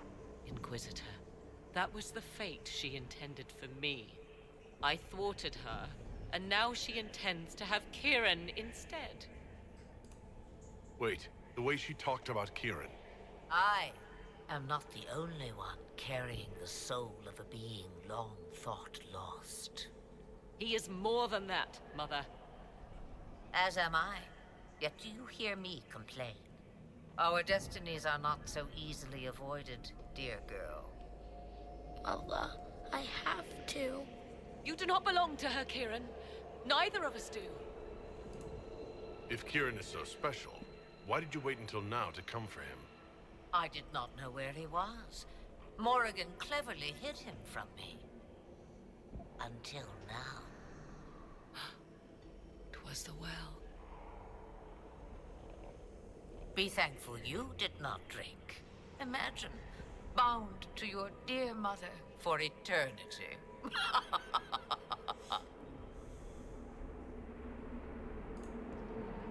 Inquisitor, that was the fate she intended for me. I thwarted her, and now she intends to have Kieran instead.
Wait, the way she talked about Kieran.
I am not the only one carrying the soul of a being long thought lost.
He is more than that, Mother.
As am I. Yet do you hear me complain? Our destinies are not so easily avoided, dear girl.
Mother, I have to.
You do not belong to her, Kieran. Neither of us do.
If Kieran is so special, why did you wait until now to come for him?
I did not know where he was. Morrigan cleverly hid him from me. Until now.
'Twas the well.
Be thankful you did not drink. Imagine, bound to your dear mother for eternity.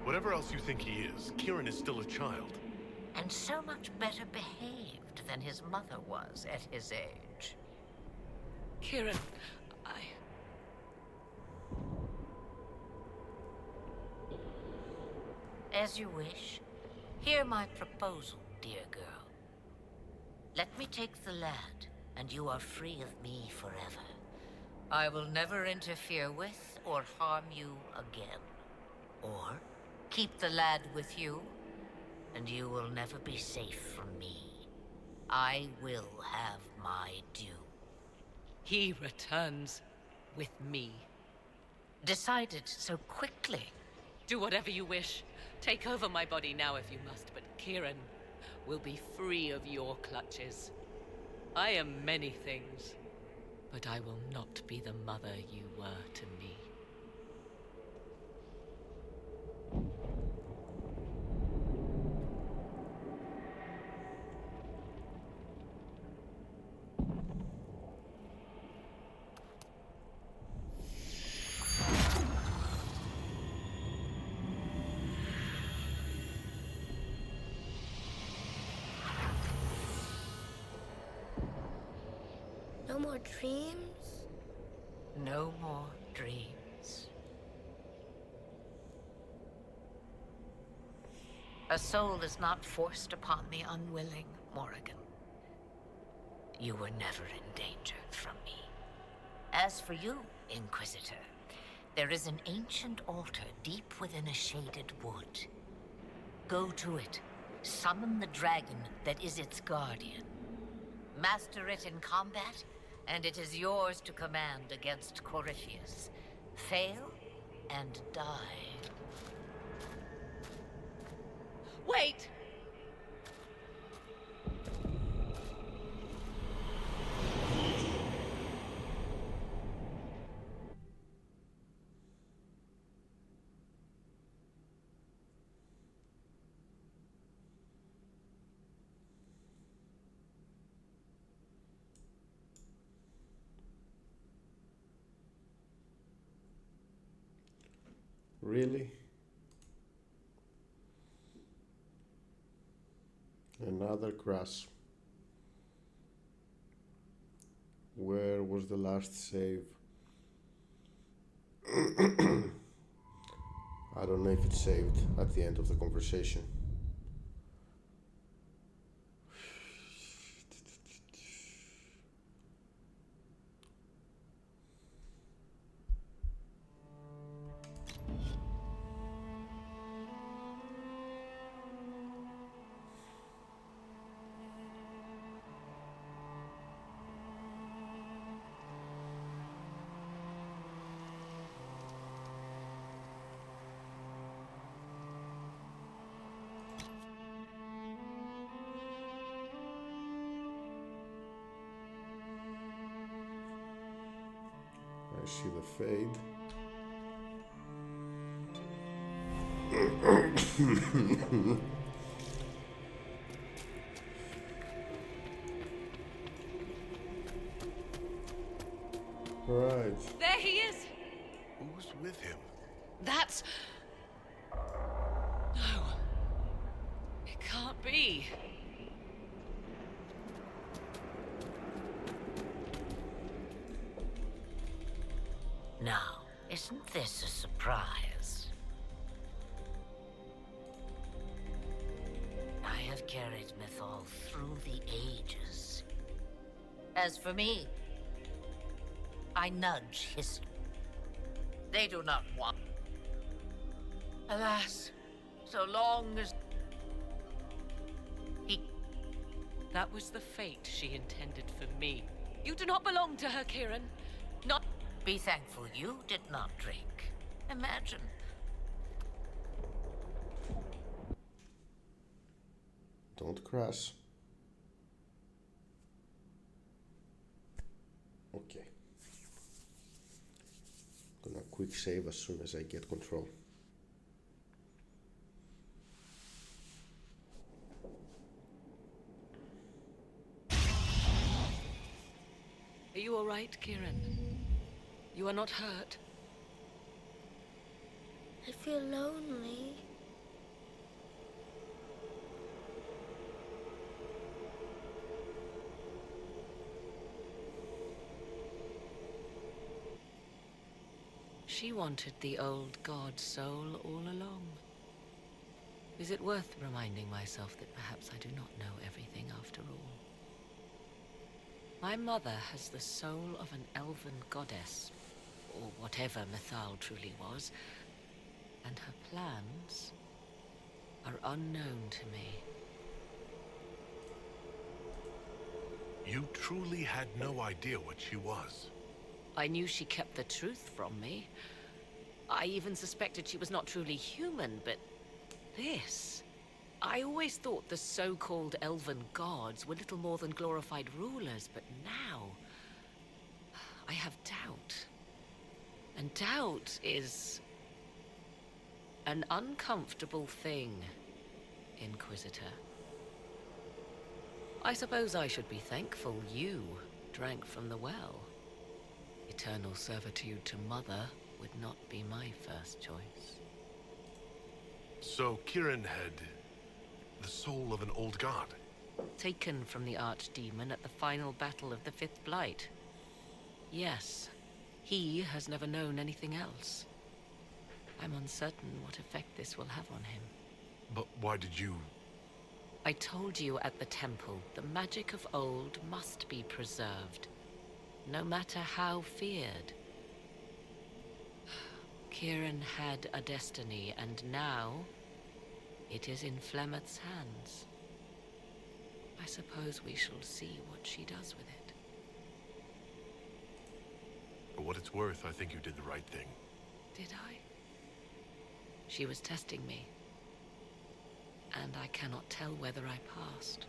Whatever else you think he is, Kieran is still a child.
And so much better behaved than his mother was at his age.
Kieran,
As you wish. Hear my proposal, dear girl. Let me take the lad, and you are free of me forever. I will never interfere with or harm you again. Or keep the lad with you, and you will never be safe from me. I will have my due.
he returns with me.
Decided so quickly.
Do whatever you wish. Take over my body now if you must, but Kieran will be free of your clutches. I am many things, but I will not be the mother you were to me.
No more dreams?
No more dreams. A soul is not forced upon the unwilling, Morrigan. You were never in danger from me. As for you, Inquisitor, there is an ancient altar deep within a shaded wood. Go to it. Summon the dragon that is its guardian. Master it in combat, and it is yours to command against Corypheus. Fail and die.
Wait!
Really? Another crash. Where was the last save? I don't know if it's saved at the end of the conversation. I see the fade. Right.
There he is!
Who's with him?
That's... No. It can't be.
Now, isn't this a surprise? I have carried Mythal through the ages. As for me, I nudge history. They do not want. Alas, so long as
That was the fate she intended for me. You do not belong to her, Kieran. Not...
Be thankful you did not drink. Imagine.
Don't crash. quick save as soon as I get control.
Are you all right, Kieran? You are not hurt?
I feel lonely.
She wanted the old god soul all along. Is it worth reminding myself that perhaps I do not know everything after all? My mother has the soul of an elven goddess, or whatever Mythal truly was, and her plans are unknown to me.
You truly had no idea what she was.
I knew she kept the truth from me. I even suspected she was not truly human, but this... I always thought the so-called elven gods were little more than glorified rulers, but now... I have doubt. And doubt is... an uncomfortable thing, Inquisitor. I suppose I should be thankful you drank from the well. Eternal servitude to Mother would not be my first choice.
So Kieran had the soul of an old god?
Taken from the archdemon at the final battle of the Fifth Blight. Yes, he has never known anything else. I'm uncertain what effect this will have on him.
But why did you...
I told you at the temple, the magic of old must be preserved, no matter how feared. Kieran had a destiny, and now it is in Flemeth's hands. I suppose we shall see what she does with it.
For what it's worth, I think you did the right thing.
Did I? She was testing me, and I cannot tell whether I passed.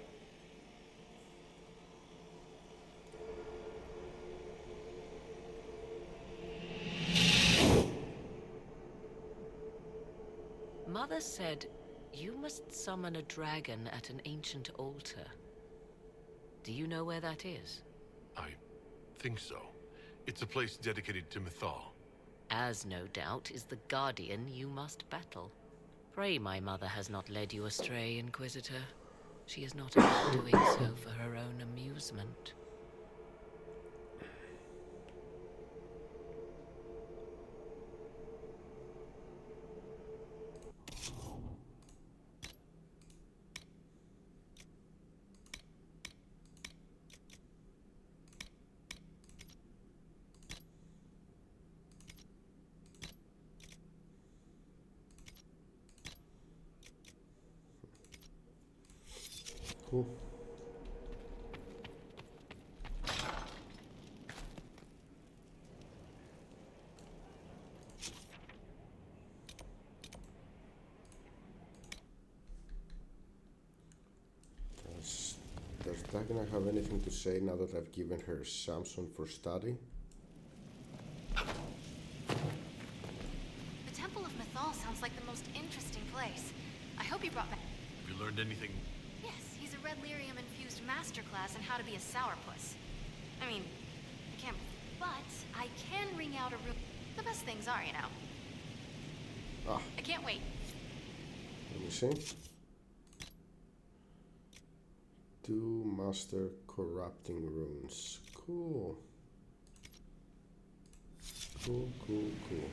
Mother said you must summon a dragon at an ancient altar. Do you know where that is?
I think so. It's a place dedicated to Mythal.
As no doubt is the guardian you must battle. Pray my mother has not led you astray, Inquisitor. She is not about doing so for her own amusement.
Cool. Does Dagna have anything to say now that I've given her Samson for study?
The Temple of Mythal sounds like the most interesting place. I hope you brought back...
Have you learned anything?
Yes, he's a red lyrium-infused masterclass in how to be a sourpuss. I mean, I can't... But I can ring out a room... The best things are, you know.
Ah.
I can't wait.
Let me see. 2 master corrupting runes. Cool. Cool, cool, cool.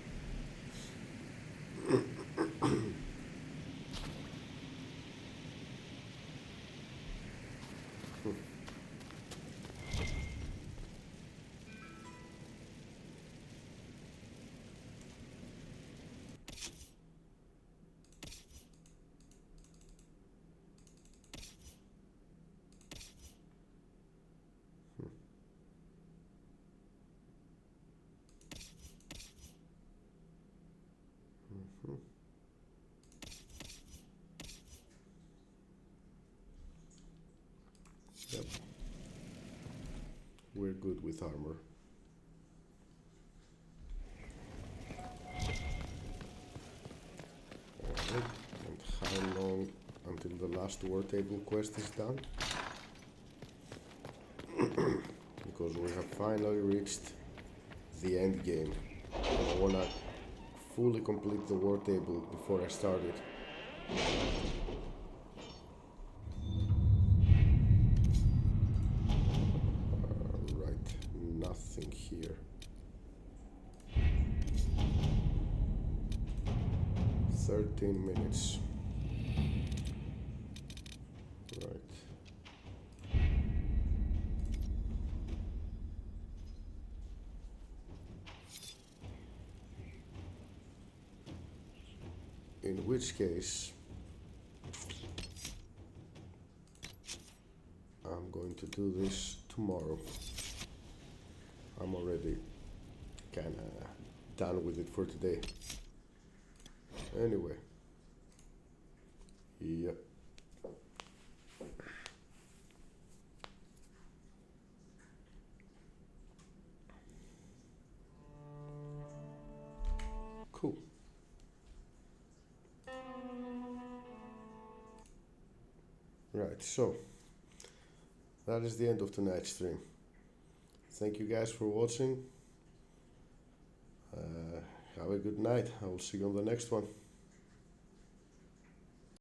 Yep. We're good with armor. it, and how long until the last war table quest is done. Because we have finally reached the end game. And I wanna fully complete the war table before I start it. Right, nothing here. 13 minutes. Right. In which case, I'm going to do this tomorrow. I'm already kinda done with it for today. Anyway, yep. Cool. Right, so that is the end of tonight's stream. Thank you guys for watching. Have a good night. I will see you on the next one.